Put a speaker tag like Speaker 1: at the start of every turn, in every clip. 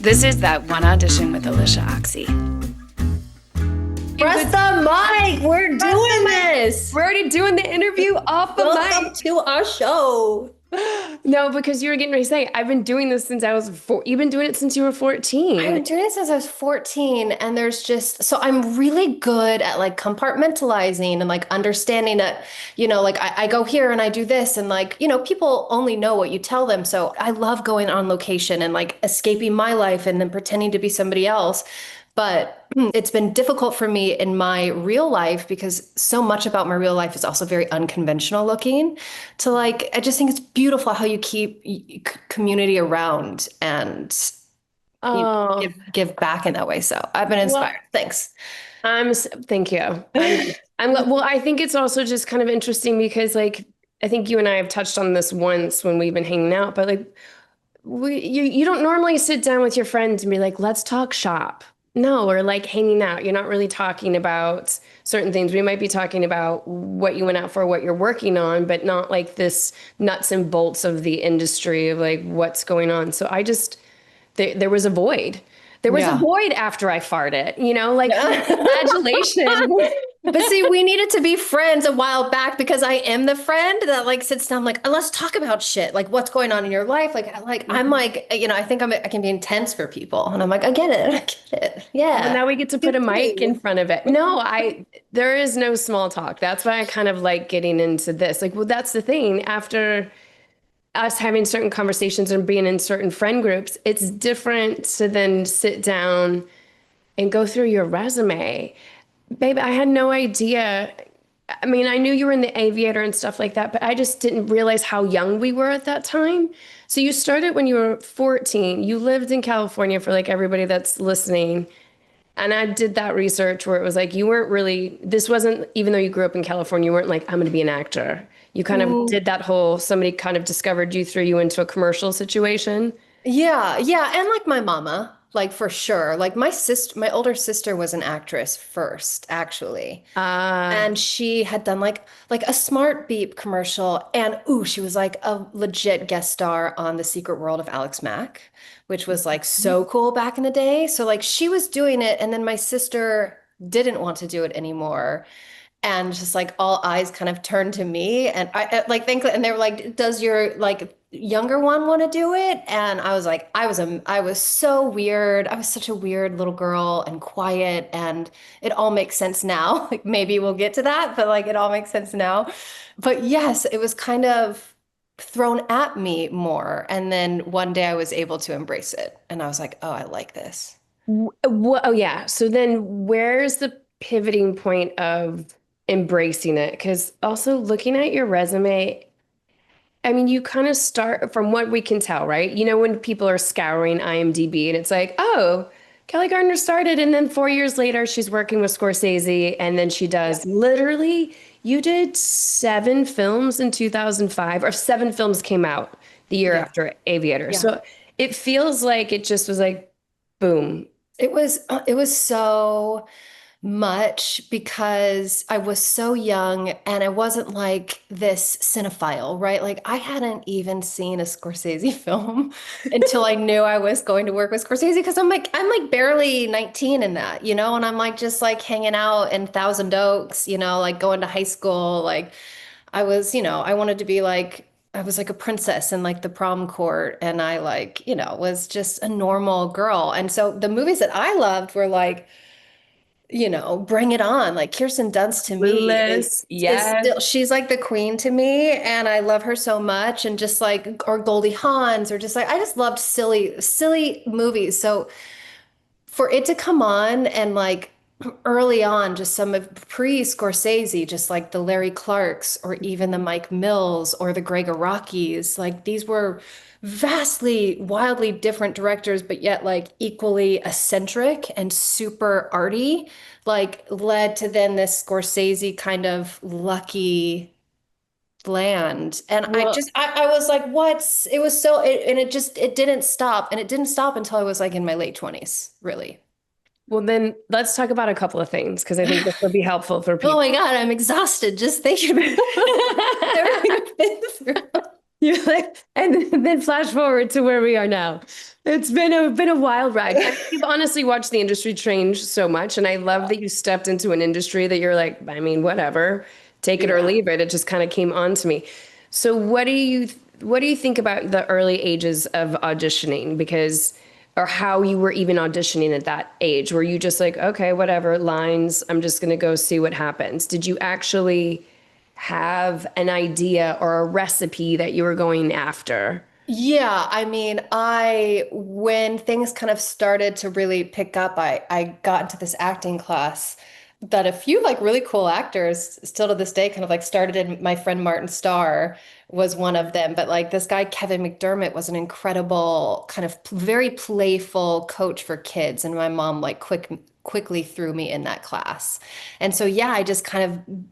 Speaker 1: This is That One Audition with Alyshia Ochse.
Speaker 2: Press the mic. We're doing this.
Speaker 3: We're already doing the interview off the
Speaker 2: Welcome
Speaker 3: mic.
Speaker 2: to our show.
Speaker 3: No, because you were getting ready to say, I've been doing this since I was 4. You've been doing it since you were 14.
Speaker 2: I've been doing it since I was 14, and there's just, so I'm really good at like compartmentalizing and like understanding that, like I go here and I do this, and like, people only know what you tell them. So I love going on location and like escaping my life and then pretending to be somebody else. But it's been difficult for me in my real life because so much about my real life is also very unconventional looking. To like, I just think it's beautiful how you keep community around and give back in that way. So I've been inspired. Thanks.
Speaker 3: Thank you. Well, I think it's also just kind of interesting because like, I think you and I have touched on this once when we've been hanging out, but like, you don't normally sit down with your friends and be like, let's talk shop. No, or like hanging out. You're not really talking about certain things. We might be talking about what you went out for, what you're working on, but not like this nuts and bolts of the industry of like what's going on. So there was a void. There was a void after I farted, like flagellation.
Speaker 2: But see, we needed to be friends a while back because I am the friend that like sits down like, let's talk about shit. Like what's going on in your life? I'm like, I think I can be intense for people. And I'm like, I get it. Yeah.
Speaker 3: Well, now we get to put a mic in front of it. No, there is no small talk. That's why I kind of like getting into this. Like, well, that's the thing. After us having certain conversations and being in certain friend groups, it's different to then sit down and go through your resume. Babe, I had no idea. I mean, I knew you were in the Aviator and stuff like that, but I just didn't realize how young we were at that time. So you started when you were 14. You lived in California, for like everybody that's listening. And I did that research where it was like, you weren't really, this wasn't, even though you grew up in California, you weren't like, I'm going to be an actor. You kind of did that whole, somebody kind of discovered you, threw you into a commercial situation.
Speaker 2: Yeah. And like my mama. Like for sure. Like my older sister was an actress first, actually. And she had done like a Smart Beep commercial. And she was like a legit guest star on The Secret World of Alex Mack, which was like so cool back in the day. So like she was doing it, and then my sister didn't want to do it anymore. And just like all eyes kind of turned to me, and I like think, and they were like, "Does your like younger one want to do it?" And I was like, I was so weird. I was such a weird little girl and quiet, and it all makes sense now. Like maybe we'll get to that, but like it all makes sense now. But yes, it was kind of thrown at me more, and then one day I was able to embrace it, and I was like, "Oh, I like this."
Speaker 3: Oh yeah. So then where's the pivoting point of embracing it? Because also looking at your resume, I mean, you kind of start from what we can tell, right? When people are scouring IMDb and it's like, oh, Kelli Garner started, and then 4 years later, she's working with Scorsese, and then she does literally, you did 7 films in 2005, or 7 films came out the year after Aviator. Yeah. So it feels like it just was like, boom.
Speaker 2: It was so much because I was so young and I wasn't like this cinephile, right? Like I hadn't even seen a Scorsese film until I knew I was going to work with Scorsese, because I'm like barely 19 in that, and I'm like just like hanging out in Thousand Oaks, like going to high school. Like I was, I wanted to be like, I was like a princess in like the prom court, and I like, was just a normal girl. And so the movies that I loved were like, Bring It On. Like Kirsten Dunst to me is still, she's like the queen to me, and I love her so much. And just like, or Goldie Hawn's, or just like, I just loved silly movies. So for it to come on and like early on, just some of pre-Scorsese, just like the Larry Clarks or even the Mike Mills or the Greg Arakis, like these were vastly, wildly different directors, but yet like equally eccentric and super arty, like led to then this Scorsese kind of lucky land. And I was like, it was so, it didn't stop. And it didn't stop until I was like in my late 20s, really.
Speaker 3: Well, then let's talk about a couple of things, because I think this will be helpful for people.
Speaker 2: Oh my God, I'm exhausted just thinking about everything I've been through.
Speaker 3: You're like, and then flash forward to where we are now. It's been a wild ride. And you've honestly watched the industry change so much, and I love that you stepped into an industry that you're like, I mean, whatever, take it or
Speaker 2: Yeah.
Speaker 3: leave it. It just kind of came on to me. So what do you think about the early ages of auditioning? Because or how you were even auditioning at that age? Were you just like, okay, whatever, lines, I'm just gonna go see what happens? Did you actually have an idea or a recipe that you were going after?
Speaker 2: Yeah, I mean, when things kind of started to really pick up, I got into this acting class that a few like really cool actors still to this day kind of like started in. My friend Martin Starr was one of them, but like this guy Kevin McDermott was an incredible kind of very playful coach for kids, and my mom like quickly threw me in that class. And so yeah, I just kind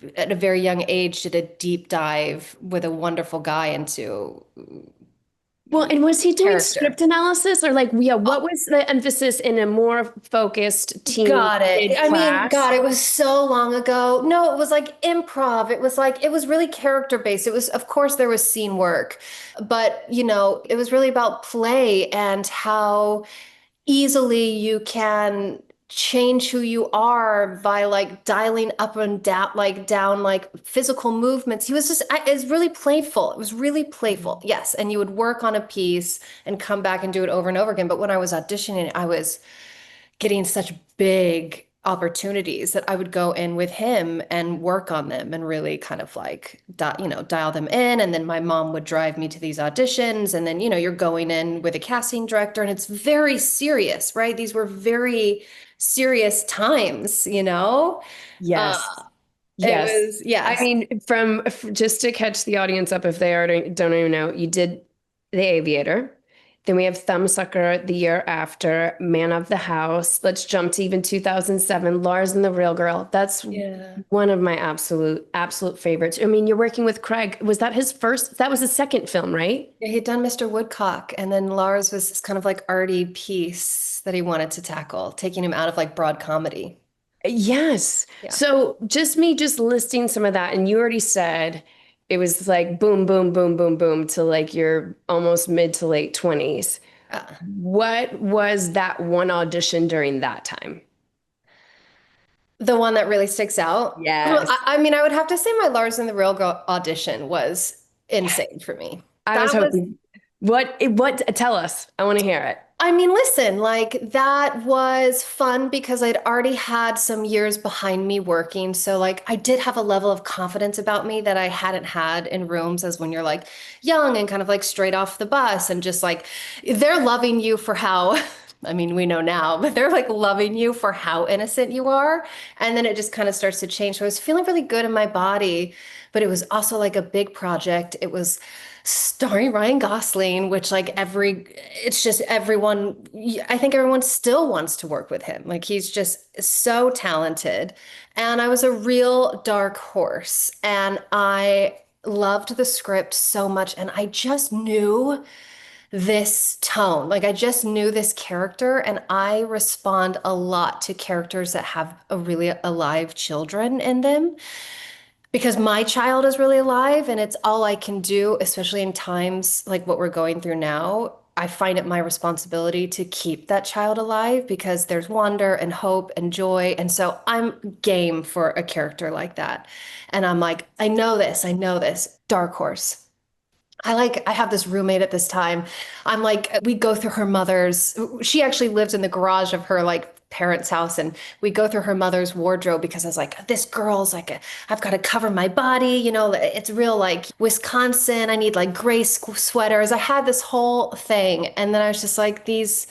Speaker 2: of at a very young age did a deep dive with a wonderful guy into
Speaker 3: Well, and was he doing
Speaker 2: character.
Speaker 3: script analysis or like, yeah, what was the emphasis in a more focused teen
Speaker 2: Got it.
Speaker 3: kid
Speaker 2: I mean,
Speaker 3: class?
Speaker 2: God, it was so long ago. No, it was like improv. It was really character based. It was, of course, there was scene work, but it was really about play and how easily you can change who you are by like dialing up and down, like physical movements. It was really playful. It was really playful. Yes. And you would work on a piece and come back and do it over and over again. But when I was auditioning, I was getting such big opportunities that I would go in with him and work on them and really kind of like dial them in, and then my mom would drive me to these auditions, and then you're going in with a casting director and it's very serious, right? These were very serious times. uh
Speaker 3: Yes.
Speaker 2: it
Speaker 3: Yes.
Speaker 2: was,
Speaker 3: I
Speaker 2: yes.
Speaker 3: mean, just to catch the audience up if they already don't even know, you did The Aviator. Then we have Thumbsucker the year after, Man of the House. Let's jump to even 2007, Lars and the Real Girl. That's
Speaker 2: Yeah.
Speaker 3: one of my absolute favorites. I mean, you're working with Craig. Was that his first? That was his second film, right?
Speaker 2: Yeah, he'd done Mr. Woodcock, and then Lars was this kind of like arty piece that he wanted to tackle, taking him out of like broad comedy.
Speaker 3: Yes.
Speaker 2: Yeah.
Speaker 3: So just listing some of that, and you already said it was like boom, boom, boom, boom, boom to like your almost mid to late 20s.
Speaker 2: Uh,
Speaker 3: What was that one audition during that time?
Speaker 2: The one that really sticks out. Well,
Speaker 3: Yes.
Speaker 2: I mean, I would have to say my Lars and the Real Girl audition was insane for me.
Speaker 3: I was
Speaker 2: That was,
Speaker 3: hoping. What, tell us. I want to hear it.
Speaker 2: I mean, listen, like that was fun because I'd already had some years behind me working. So, like, I did have a level of confidence about me that I hadn't had in rooms as when you're like young and kind of like straight off the bus and just like they're loving you for how, I mean, we know now, but they're like loving you for how innocent you are. And then it just kind of starts to change. So I was feeling really good in my body, but it was also like a big project. It was starring Ryan Gosling, which it's just everyone, I think everyone still wants to work with him. Like he's just so talented. And I was a real dark horse, and I loved the script so much. And I just knew this tone. Like I just knew this character, and I respond a lot to characters that have a really alive children in them because my child is really alive and it's all I can do, especially in times like what we're going through now. I find it my responsibility to keep that child alive because there's wonder and hope and joy. And so I'm game for a character like that. And I'm like, I know this, dark horse. I have this roommate at this time. I'm like, we go through her mother's, she actually lives in the garage of her like parents' house, and we go through her mother's wardrobe because I was like, this girl's like, I've got to cover my body, it's real like Wisconsin. I need like gray sweaters. I had this whole thing. And then I was just like, these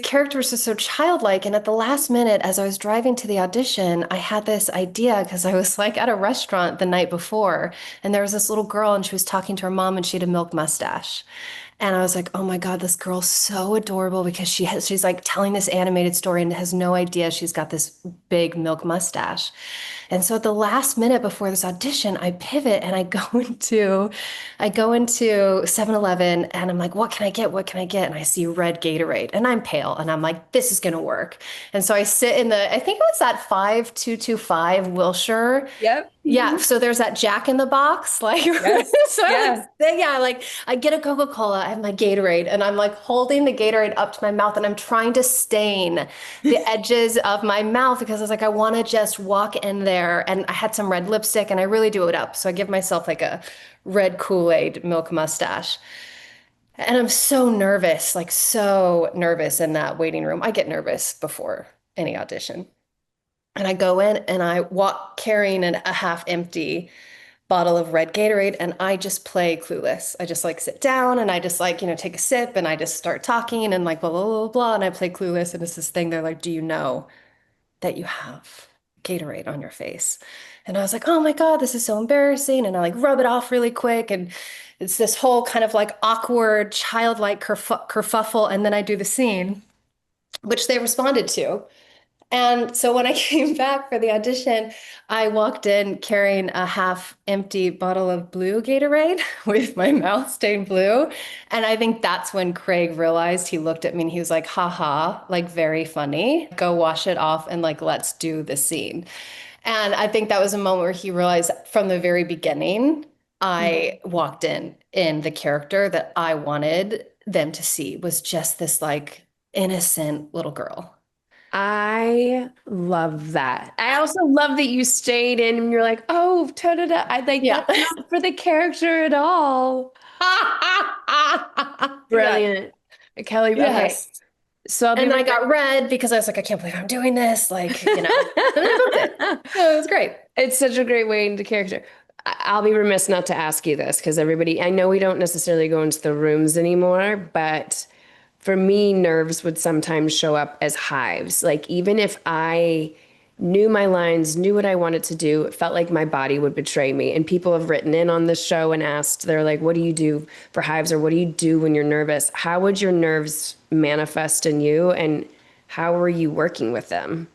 Speaker 2: characters are so childlike. And at the last minute, as I was driving to the audition, I had this idea because I was like at a restaurant the night before, and there was this little girl, and she was talking to her mom, and she had a milk mustache. And I was like, oh my God, this girl's so adorable because she's like telling this animated story and has no idea she's got this big milk mustache. And so at the last minute before this audition, I pivot and I go into 7-Eleven and I'm like, what can I get? What can I get? And I see red Gatorade and I'm pale and I'm like, this is gonna work. And so I sit in I think it was that 5225 Wilshire.
Speaker 3: Yep.
Speaker 2: Yeah, so there's that Jack in the Box, like
Speaker 3: Yes.
Speaker 2: so
Speaker 3: Yeah.
Speaker 2: yeah, like I get a Coca-Cola, I have my Gatorade, and I'm like holding the Gatorade up to my mouth and I'm trying to stain the edges of my mouth because I was like, I want to just walk in there. And I had some red lipstick and I really do it up. So I give myself like a red Kool-Aid milk mustache. And I'm so nervous, like so nervous in that waiting room. I get nervous before any audition. And I go in and I walk carrying a half empty bottle of red Gatorade and I just play clueless. I just like sit down and I just like, take a sip and I just start talking and like blah, blah, blah, blah. And I play clueless. And it's this thing. They're like, do you know that you have Gatorade on your face? And I was like, oh my God, this is so embarrassing. And I like rub it off really quick. And it's this whole kind of like awkward, childlike kerfuffle. And then I do the scene, which they responded to. And so when I came back for the audition, I walked in carrying a half empty bottle of blue Gatorade with my mouth stained blue. And I think that's when Craig realized, he looked at me and he was like, haha, like very funny. Go wash it off and like, let's do the scene. And I think that was a moment where he realized from the very beginning, I walked in the character that I wanted them to see was just this like innocent little girl.
Speaker 3: I love that. I also love that you stayed in and you're like, oh, da-da-da. I like
Speaker 2: Yeah.
Speaker 3: that's not for the character at all.
Speaker 2: Yeah.
Speaker 3: Brilliant. Kelly, okay.
Speaker 2: Yes.
Speaker 3: So I'll be
Speaker 2: And then I got red because I was like, I can't believe I'm doing this. Like, and then I booked it. So it was great.
Speaker 3: It's such a great way into character. I'll be remiss not to ask you this because everybody, I know we don't necessarily go into the rooms anymore, but for me, nerves would sometimes show up as hives. Like even if I knew my lines, knew what I wanted to do, it felt like my body would betray me. And people have written in on the show and asked, they're like, what do you do for hives or what do you do when you're nervous? How would your nerves manifest in you and how were you working with them?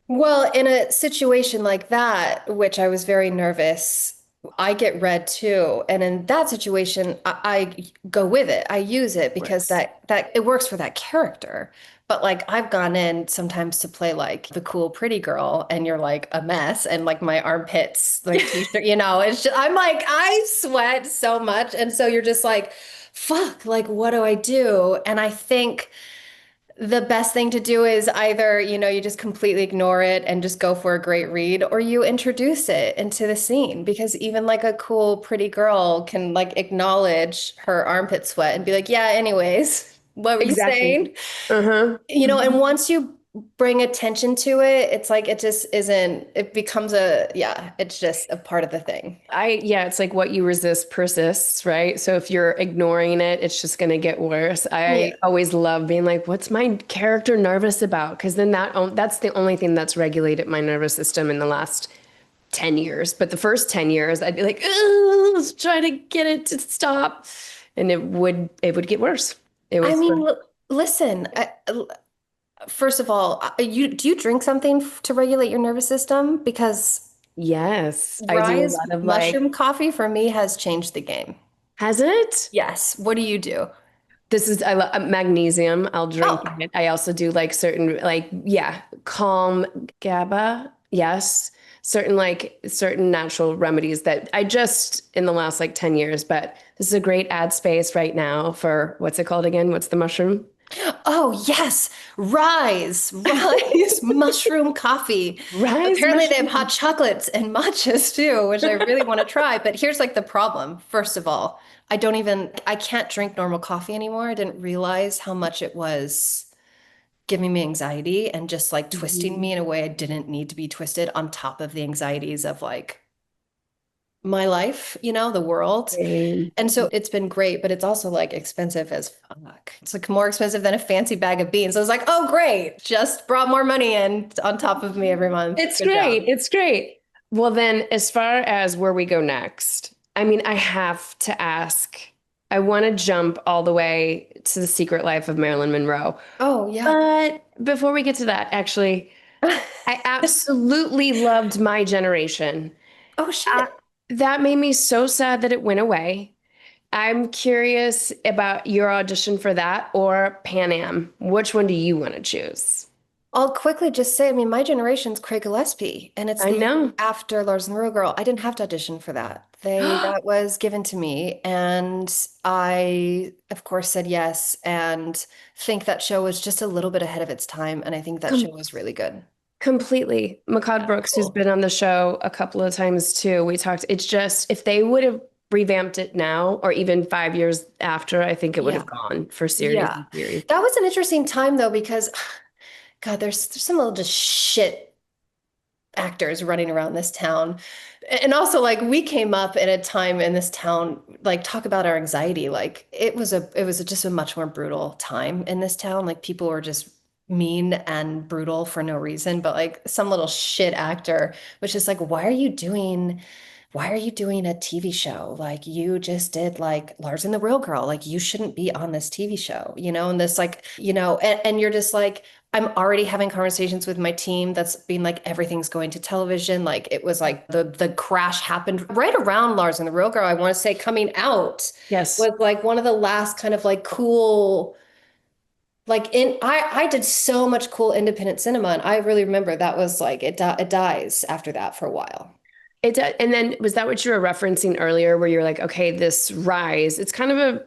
Speaker 2: Well, in a situation like that, which I was very nervous, I get red too. And in that situation, I go with it. I use it because
Speaker 3: Works.
Speaker 2: that it works for that character. But like I've gone in sometimes to play like the cool pretty girl and you're like a mess and like my armpits like t-shirt, it's just I'm like I sweat so much and so you're just like fuck, like what do I do? And I think the best thing to do is either, you just completely ignore it and just go for a great read, or you introduce it into the scene because even like a cool, pretty girl can like acknowledge her armpit sweat and be like, yeah, anyways, what were you
Speaker 3: Exactly.
Speaker 2: saying?
Speaker 3: Uh-huh.
Speaker 2: And once you bring attention to it, it's like it just isn't, it becomes it's just a part of the thing.
Speaker 3: Yeah, it's like what you resist persists, right? So if you're ignoring it, it's just going to get worse.
Speaker 2: Yeah.
Speaker 3: I always love being like, what's my character nervous about? Because then that's the only thing that's regulated my nervous system in the last 10 years. But the first 10 years, I'd be like, "Ugh, let's try to get it to stop. And it would get worse. It
Speaker 2: I
Speaker 3: was
Speaker 2: mean, listen, first of all, do you drink something to regulate your nervous system? Because
Speaker 3: yes, I do a
Speaker 2: Rise
Speaker 3: lot of like,
Speaker 2: mushroom coffee for me has changed the game.
Speaker 3: has it?
Speaker 2: Yes. What do you do?
Speaker 3: This is I love magnesium. I'll drink
Speaker 2: Oh,
Speaker 3: it. I also do like certain calm GABA. Yes. Certain natural remedies that I just in the last like 10 years, but this is a great ad space right now for what's it called again? What's the mushroom?
Speaker 2: oh yes. Rise mushroom coffee.
Speaker 3: Rise
Speaker 2: Apparently they have hot
Speaker 3: mushroom.
Speaker 2: chocolates and matchas too, which I really want to try. But here's like the problem. First of all, I can't drink normal coffee anymore. I didn't realize how much it was giving me anxiety and just like twisting me in a way I didn't need to be twisted on top of the anxieties of like my life, the world.
Speaker 3: Same.
Speaker 2: And so it's been great, but it's also like expensive as fuck. It's like more expensive than a fancy bag of beans. I was like, oh, great. Just brought more money in on top of me every month.
Speaker 3: It's
Speaker 2: Good job.
Speaker 3: great. It's great. Well, then, as far as where we go next, I mean, I have to ask, I want to jump all the way to the secret life of Marilyn Monroe.
Speaker 2: Oh, yeah.
Speaker 3: But before we get to that, actually, I absolutely loved My Generation.
Speaker 2: Oh
Speaker 3: Uh,
Speaker 2: shit.
Speaker 3: that made me so sad that it went away. I'm curious about your audition for that or Pan Am. Which one do you want to choose?
Speaker 2: I'll quickly just say, I mean, my generation's Craig Gillespie, and it's
Speaker 3: I
Speaker 2: the year
Speaker 3: know.
Speaker 2: after Lars and the Real Girl. I didn't have to audition for that. That was given to me, and I, of course, said yes, and think that show was just a little bit ahead of its time, and I think that show
Speaker 3: Com-
Speaker 2: was really good.
Speaker 3: Completely. Makad
Speaker 2: Yeah,
Speaker 3: Brooks, who's
Speaker 2: cool.
Speaker 3: been on the show a couple of times too, we talked, it's just, if they would have revamped it now or even 5 years after, I think it would
Speaker 2: Yeah,
Speaker 3: have gone for series
Speaker 2: yeah.
Speaker 3: and series.
Speaker 2: That was an interesting time though, because God, there's some little just shit actors running around this town. And also like we came up at a time in this town, like talk about our anxiety. Like just a much more brutal time in this town. Like people were just mean and brutal for no reason. But like some little shit actor was just like, why are you doing a TV show? Like you just did like Lars and the Real Girl. Like you shouldn't be on this TV show, you know? And this like, and you're just like, I'm already having conversations with my team that's being like everything's going to television. Like it was like the crash happened right around Lars and the Real Girl. I want to say coming out
Speaker 3: Yes.
Speaker 2: was like one of the last kind of like cool like in I did so much cool independent cinema and I really remember that was like it dies after that for a while.
Speaker 3: And then was that what you were referencing earlier where you're like, okay, this rise, it's kind of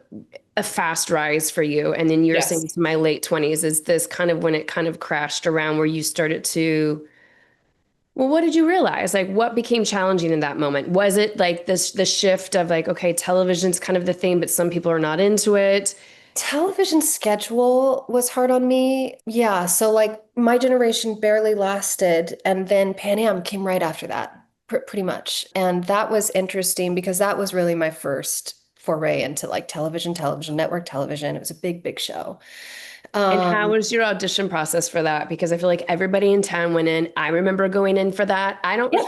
Speaker 3: a fast rise for you. And then you're saying
Speaker 2: Yes.
Speaker 3: to my late 20s, is this kind of when it kind of crashed around where you started to, well, what did you realize? Like what became challenging in that moment? Was it like this the shift of like, okay, television's kind of the thing, but some people are not into it?
Speaker 2: Television schedule was hard on me. Yeah, so like my generation barely lasted, and then Pan Am came right after that, pretty much. And that was interesting because that was really my first foray into like television, network television. It was a big, big show.
Speaker 3: And how
Speaker 2: Um,
Speaker 3: was your audition process for that? Because I feel like everybody in town went in. I remember going in for that.
Speaker 2: yeah,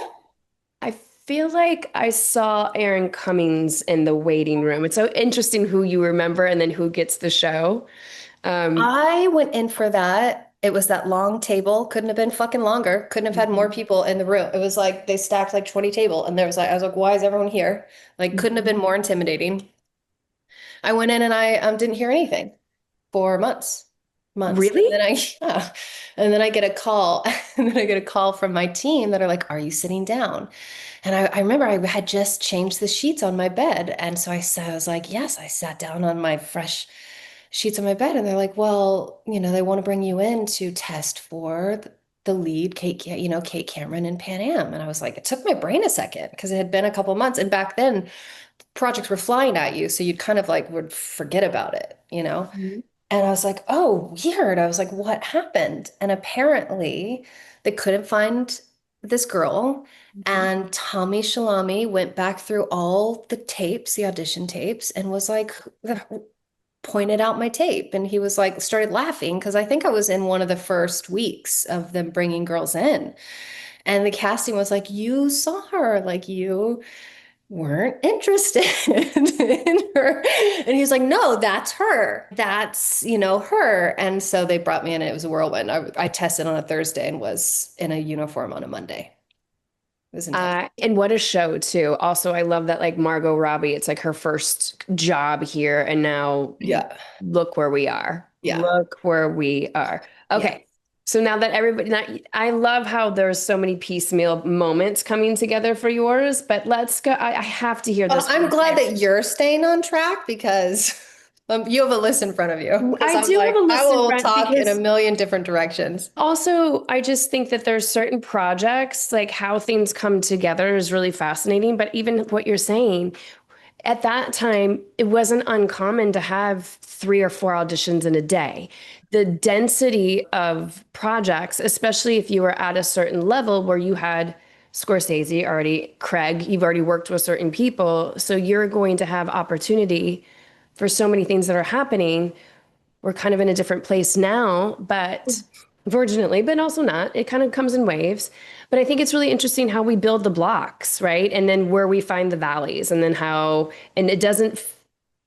Speaker 3: I feel like I saw Aaron Cummings in the waiting room. It's so interesting who you remember and then who gets the show. Um,
Speaker 2: I went in for that. It was that long table. Couldn't have been fucking longer. Couldn't have had more
Speaker 3: Mhm.
Speaker 2: people in the room. It was like they stacked like 20 table, and there was like I was like, why is everyone here? Like, couldn't have
Speaker 3: Mhm.
Speaker 2: been more intimidating. I went in and I didn't hear anything for months. And then
Speaker 3: Really?
Speaker 2: yeah. And then I get a call, and then I get a call from my team that are like, "Are you sitting down?" And I remember I had just changed the sheets on my bed, and so I was like, "Yes." I sat down on my fresh sheets on my bed, and they're like, "Well, they want to bring you in to test for the lead, Kate Cameron and Pan Am." And I was like, it took my brain a second because it had been a couple months, and back then projects were flying at you, so you'd kind of like would forget about it.
Speaker 3: Mhm.
Speaker 2: And I was like, oh, weird. I was like, what happened? And apparently they couldn't find this girl.
Speaker 3: Mhm.
Speaker 2: And Tommy Shalami went back through all the tapes, the audition tapes, and was like, pointed out my tape. And he was like, started laughing because I think I was in one of the first weeks of them bringing girls in. And the casting was like, you saw her, like you weren't interested in her. And he's like, no, that's her. That's her. And so they brought me in and it was a whirlwind. I tested on a Thursday and was in a uniform on a Monday. It was intense.
Speaker 3: And what a show too. Also, I love that like Margot Robbie, it's like her first job here, and now
Speaker 2: Yeah.
Speaker 3: look where we are.
Speaker 2: Yeah.
Speaker 3: Look where we are.
Speaker 2: Yeah.
Speaker 3: Okay. So now that everybody, now, I love how there's so many piecemeal moments coming together for yours, but let's go. I have to hear
Speaker 2: Well,
Speaker 3: this
Speaker 2: I'm
Speaker 3: one.
Speaker 2: glad that you're staying on track because you have a list in front of you. Because
Speaker 3: I
Speaker 2: I'm
Speaker 3: do have
Speaker 2: like,
Speaker 3: a
Speaker 2: I
Speaker 3: list in
Speaker 2: will
Speaker 3: front
Speaker 2: talk in a
Speaker 3: because
Speaker 2: million different directions.
Speaker 3: also I just think that there's certain projects, like how things come together is really fascinating. But even what you're saying, at that time, it wasn't uncommon to have 3 or 4 auditions in a day. The density of projects, especially if you were at a certain level where you had Scorsese already, Craig, you've already worked with certain people. So you're going to have opportunity for so many things that are happening. We're kind of in a different place now, but fortunately, but also not. It kind of comes in waves. But I think it's really interesting how we build the blocks, right? And then where we find the valleys, and then how, and it doesn't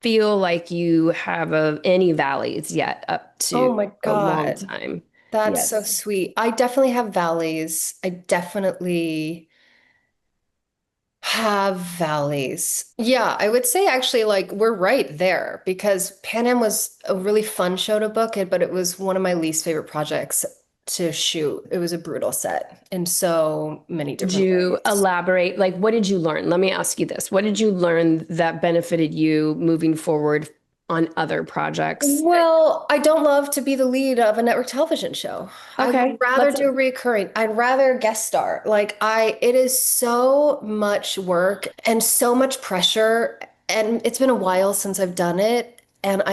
Speaker 3: feel like you have any valleys yet up
Speaker 2: Oh
Speaker 3: to
Speaker 2: my
Speaker 3: a long
Speaker 2: God.
Speaker 3: time.
Speaker 2: That's so
Speaker 3: Yes.
Speaker 2: sweet. I definitely have valleys. I definitely have valleys. Yeah, I would say actually like we're right there because Pan Am was a really fun show to book it, but it was one of my least favorite projects to shoot. It was a brutal set in so many
Speaker 3: Did
Speaker 2: different
Speaker 3: you
Speaker 2: ways.
Speaker 3: elaborate? Like, what did you learn? Let me ask you this. What did you learn that benefited you moving forward on other projects?
Speaker 2: Well, I don't love to be the lead of a network television show. I would
Speaker 3: Okay,
Speaker 2: rather
Speaker 3: let's.
Speaker 2: do recurring. I'd rather guest star. It is so much work and so much pressure. And it's been a while since I've done it. And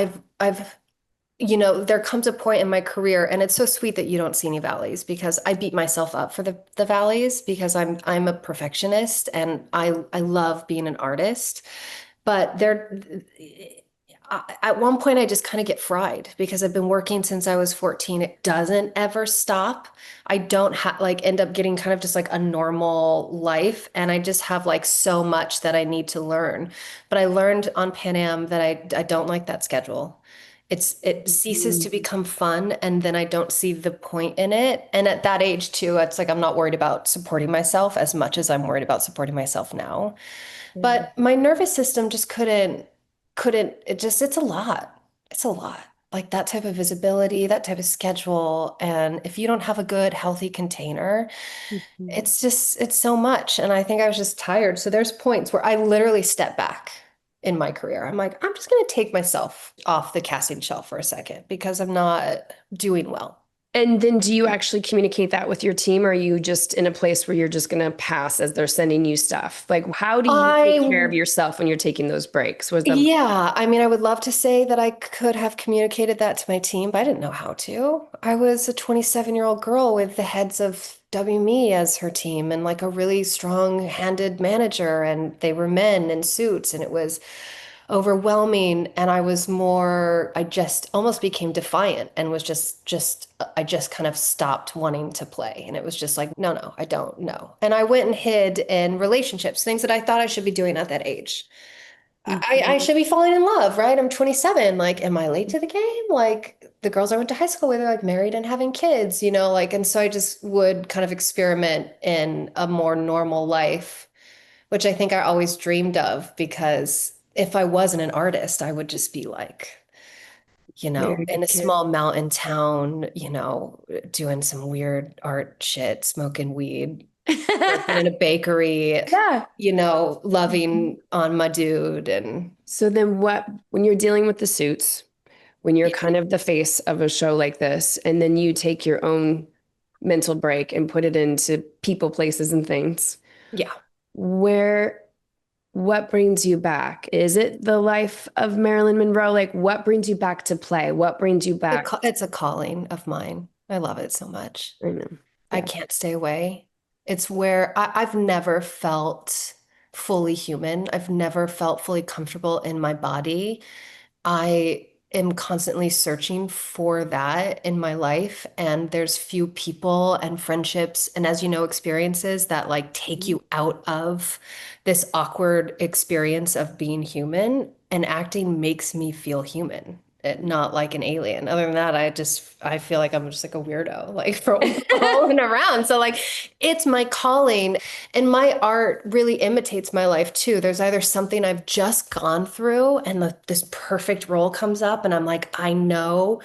Speaker 2: there comes a point in my career, and it's so sweet that you don't see any valleys because I beat myself up for the valleys because I'm a perfectionist and I love being an artist. But at one point, I just kind of get fried because I've been working since I was 14. It doesn't ever stop. I don't have like end up getting kind of just like a normal life. And I just have like so much that I need to learn. But I learned on Pan Am that I don't like that schedule. It ceases to become fun, and then I don't see the point in it. And at that age too, it's like I'm not worried about supporting myself as much as I'm worried about supporting myself now.
Speaker 3: Mm.
Speaker 2: But my nervous system just couldn't, it's a lot. It's a lot. Like that type of visibility, that type of schedule. And if you don't have a good, healthy container,
Speaker 3: Mhm.
Speaker 2: it's so much. And I think I was just tired. So there's points where I literally step back in my career. I'm like, I'm just going to take myself off the casting shelf for a second because I'm not doing well.
Speaker 3: And then do you actually communicate that with your team, or are you just in a place where you're just going to pass as they're sending you stuff? Like, how do you take care of
Speaker 2: I
Speaker 3: yourself when you're taking those breaks? Was the
Speaker 2: Yeah, I mean, I would love to say that I could have communicated that to my team, but I didn't know how to. I was a 27-year-old girl with the heads of WME as her team and like a really strong-handed manager, and they were men in suits, and it was overwhelming. And I just almost became defiant and was I just kind of stopped wanting to play. And it was just like, no, no, I don't know. And I went and hid in relationships, things that I thought I should be doing at that age. I
Speaker 3: Mhm.
Speaker 2: should be falling in love, right? I'm 27. Like, am I late to the game? Like, the girls I went to high school with are like married and having kids, and so I just would kind of experiment in a more normal life, which I think I always dreamed of because if I wasn't an artist, I would just be like,
Speaker 3: Married
Speaker 2: in
Speaker 3: with
Speaker 2: a
Speaker 3: kids?
Speaker 2: small mountain town, doing some weird art shit, smoking weed, working in a bakery,
Speaker 3: Yeah.
Speaker 2: loving on my dude and
Speaker 3: So then when you're dealing with the suits, when you're
Speaker 2: yeah.
Speaker 3: kind of the face of a show like this, and then you take your own mental break and put it into people, places, and things,
Speaker 2: Yeah.
Speaker 3: where what brings you back? Is it the life of Marilyn Monroe? Like, what brings you back to play? What brings you back?
Speaker 2: It's a calling of mine. I love it so much.
Speaker 3: I know.
Speaker 2: I
Speaker 3: Yeah.
Speaker 2: can't stay away. It's where I've never felt fully human. I've never felt fully comfortable in my body. I am constantly searching for that in my life. And there's few people and friendships, and as you know, experiences that like take you out of this awkward experience of being human. And acting makes me feel human. Not like an alien. Other than that, I feel like I'm just like a weirdo, like rolling around. So like it's my calling. And my art really imitates my life too. There's either something I've just gone through and this perfect role comes up, and I'm like, I know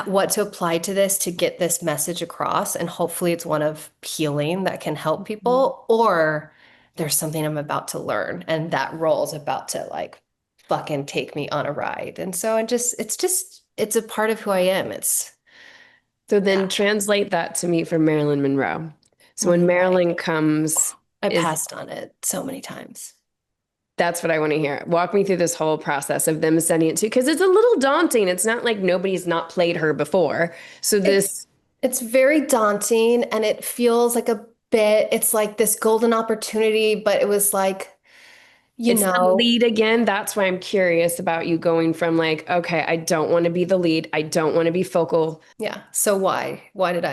Speaker 2: what to apply to this to get this message across. And hopefully it's one of healing that can help people, or there's something I'm about to learn, and that role is about to like fucking take me on a ride. And so it's a part of who I am.
Speaker 3: So
Speaker 2: Yeah.
Speaker 3: then translate that to me for Marilyn Monroe. So when
Speaker 2: Okay.
Speaker 3: Marilyn comes,
Speaker 2: I
Speaker 3: is
Speaker 2: passed on it so many times.
Speaker 3: that's what I want to hear. Walk me through this whole process of them sending it to, because it's a little daunting. It's not like nobody's not played her before. So
Speaker 2: It's
Speaker 3: this,
Speaker 2: it's very daunting, and it feels like it's like this golden opportunity, but it was like, you
Speaker 3: it's the
Speaker 2: know,
Speaker 3: lead again. That's why I'm curious about you going from like, okay, I don't want to be the lead. I don't want to be focal.
Speaker 2: yeah. So why? Why did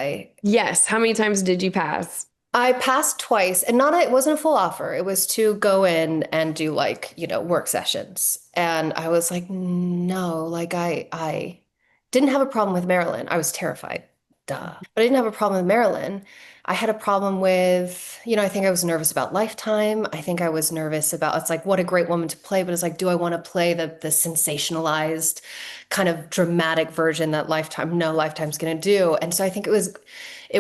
Speaker 3: Yes. How many times did you pass?
Speaker 2: I passed twice, and not it wasn't a full offer. It was to go in and do like, work sessions. And I was like, no, like I didn't have a problem with Maryland. I was terrified. duh. But I didn't have a problem with Marilyn. I had a problem with, I think I was nervous about Lifetime. I think I was nervous about, it's like, what a great woman to play, but it's like, do I want to play the sensationalized kind of dramatic version that Lifetime's going to do? And so I think it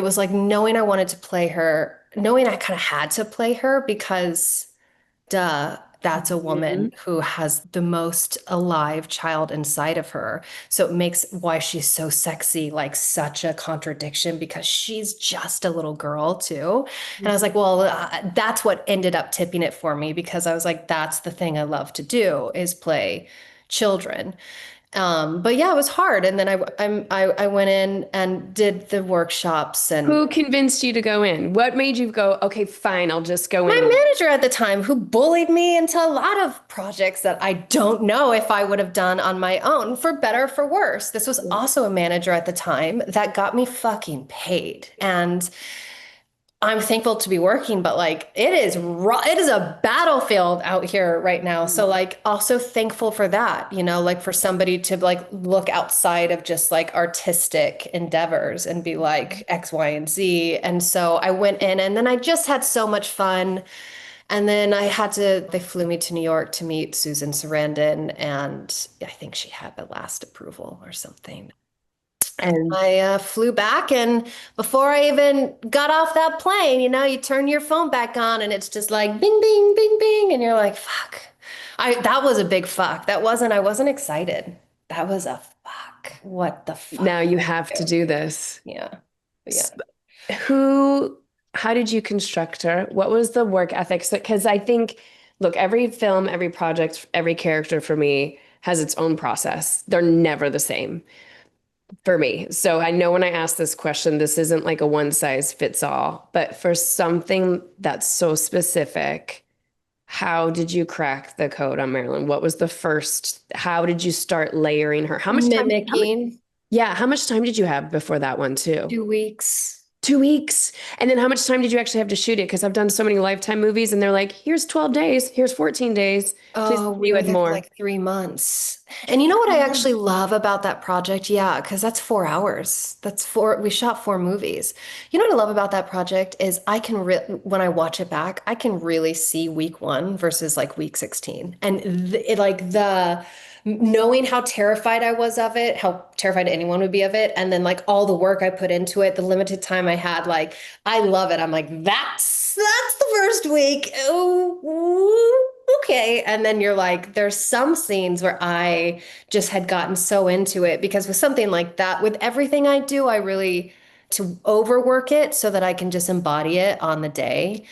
Speaker 2: was like knowing I wanted to play her, knowing I kind of had to play her because duh, that's a
Speaker 3: Mhm.
Speaker 2: woman who has the most alive child inside of her. So it makes why she's so sexy like such a contradiction because she's just a little girl too. And I was like, well, that's what ended up tipping it for me because I was like, that's the thing I love to do is play children. But yeah, it was hard. And then I went in and did the workshops and
Speaker 3: Who convinced you to go in? What made you go, okay, fine, I'll just go in
Speaker 2: my
Speaker 3: and
Speaker 2: manager at the time, who bullied me into a lot of projects that I don't know if I would have done on my own, for better or for worse. This was also a manager at the time that got me fucking paid. And I'm thankful to be working, but like it is a battlefield out here right now. So like also thankful for that, like for somebody to like look outside of just like artistic endeavors and be like X, Y, and Z. And so I went in and then I just had so much fun. And then they flew me to New York to meet Susan Sarandon, and I think she had the last approval or something. And I flew back, and before I even got off that plane, you turn your phone back on, and it's just like bing, bing, bing, bing, and you're like, "Fuck!" That was a big fuck. I wasn't excited. That was a fuck. What the fuck?
Speaker 3: now you have to do this.
Speaker 2: Yeah, yeah.
Speaker 3: S- Who, how did you construct her? What was the work ethics? Because I think, look, every film, every project, every character for me has its own process. They're never the same for me. So I know when I ask this question, this isn't like a one size fits all, but for something that's so specific, how did you crack the code on Marilyn? What was the first, how did you start layering her?
Speaker 2: Mimicking
Speaker 3: Yeah, how much time did you have before that one too?
Speaker 2: 2 weeks.
Speaker 3: 2 weeks. And then how much time did you actually have to shoot it? Because I've done so many Lifetime movies and they're like, here's 12 days, here's 14 days. Please,
Speaker 2: Oh, we
Speaker 3: you
Speaker 2: were
Speaker 3: had
Speaker 2: there for
Speaker 3: more.
Speaker 2: like 3 months. And you know what I actually love about that project? Yeah, because that's 4 hours. We shot 4 movies. You know what I love about that project is when I watch it back, I can really see week one versus like week 16. And knowing how terrified I was of it, how terrified anyone would be of it, and then like all the work I put into it, the limited time I had, like I love it. I'm like, that's the first week. Oh, okay. And then you're like, there's some scenes where I just had gotten so into it because with something like that, with everything I do, I really to overwork it so that I can just embody it on the day.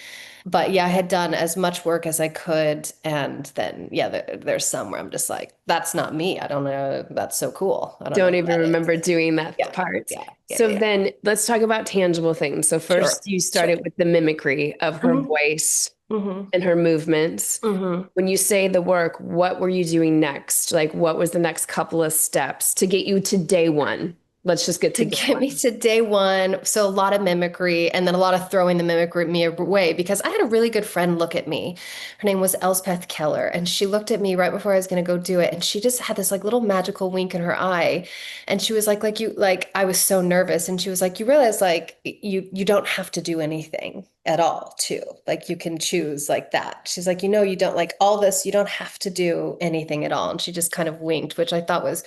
Speaker 2: But yeah, I had done as much work as I could. And then, yeah, there's some where I'm just like, that's not me. I don't know. That's so cool. I don't know
Speaker 3: Don't
Speaker 2: what
Speaker 3: even
Speaker 2: that
Speaker 3: remember
Speaker 2: is.
Speaker 3: doing that
Speaker 2: Yeah,
Speaker 3: part.
Speaker 2: yeah, yeah,
Speaker 3: So
Speaker 2: yeah.
Speaker 3: then let's talk about tangible things. So
Speaker 2: Sure,
Speaker 3: first you
Speaker 2: sure.
Speaker 3: started with the mimicry of her
Speaker 2: Hmm.
Speaker 3: voice
Speaker 2: Hmm.
Speaker 3: and her movements.
Speaker 2: Hmm.
Speaker 3: When you say the work, what were you doing next? Like what was the next couple of steps to get you to day one? Let's just get
Speaker 2: To
Speaker 3: to day
Speaker 2: get me
Speaker 3: one.
Speaker 2: to day one. So a lot of mimicry and then a lot of throwing the mimicry me away because I had a really good friend look at me. Her name was Elspeth Keller, and she looked at me right before I was going to go do it, and she just had this like little magical wink in her eye, and she was like you like I was so nervous, and she was like, you realize like you don't have to do anything at all too. Like you can choose like that. She's like, you don't like all this. You don't have to do anything at all, and she just kind of winked, which I thought was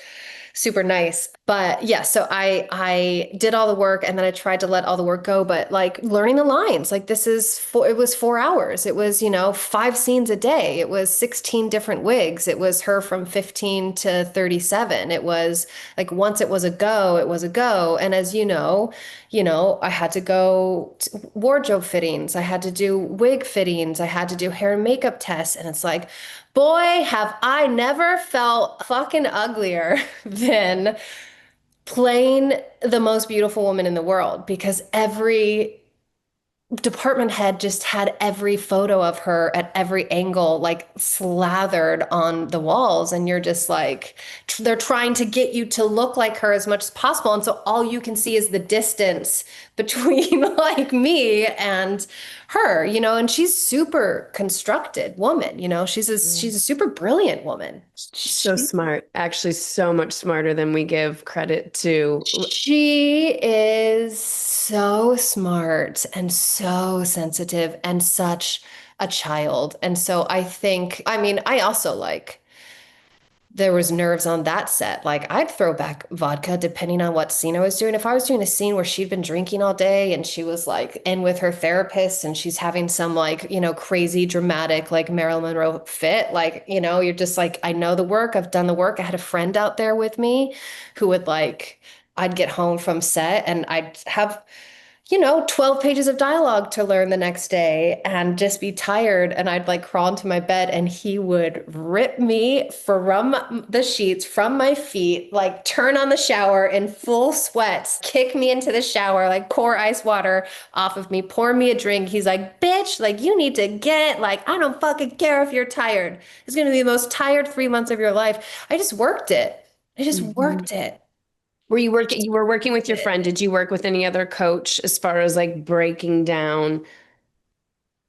Speaker 2: super nice. But yeah, so I did all the work and then I tried to let all the work go, but like learning the lines, like it was 4 hours. It was, 5 scenes a day. It was 16 different wigs. It was her from 15 to 37. It was like once it was a go, it was a go. And as I had to go to wardrobe fittings, I had to do wig fittings, I had to do hair and makeup tests. And it's like, boy, have I never felt fucking uglier than playing the most beautiful woman in the world because every department head just had every photo of her at every angle like slathered on the walls, and you're just like they're trying to get you to look like her as much as possible, and so all you can see is the distance between like me and her, and she's super constructed woman, she's a super brilliant woman.
Speaker 3: So
Speaker 2: She,
Speaker 3: smart. Actually, so much smarter than we give credit to.
Speaker 2: she is so smart and so sensitive and such a child. And so I think, I mean, I also like there was nerves on that set. Like I'd throw back vodka depending on what scene I was doing. If I was doing a scene where she'd been drinking all day and she was like in with her therapist and she's having some like, crazy dramatic like Marilyn Monroe fit, like, you're just like, I know the work, I've done the work. I had a friend out there with me who would like, I'd get home from set and I'd have 12 pages of dialogue to learn the next day and just be tired. And I'd like crawl into my bed and he would rip me from the sheets, from my feet, like turn on the shower in full sweats, kick me into the shower, like pour ice water off of me, pour me a drink. He's like, bitch, like you need to get, like, I don't fucking care if you're tired. It's going to be the most tired 3 months of your life. I just worked it. I just
Speaker 3: Mhm.
Speaker 2: worked it.
Speaker 3: Were you working, you were working with your friend. Did you work with any other coach as far as like breaking down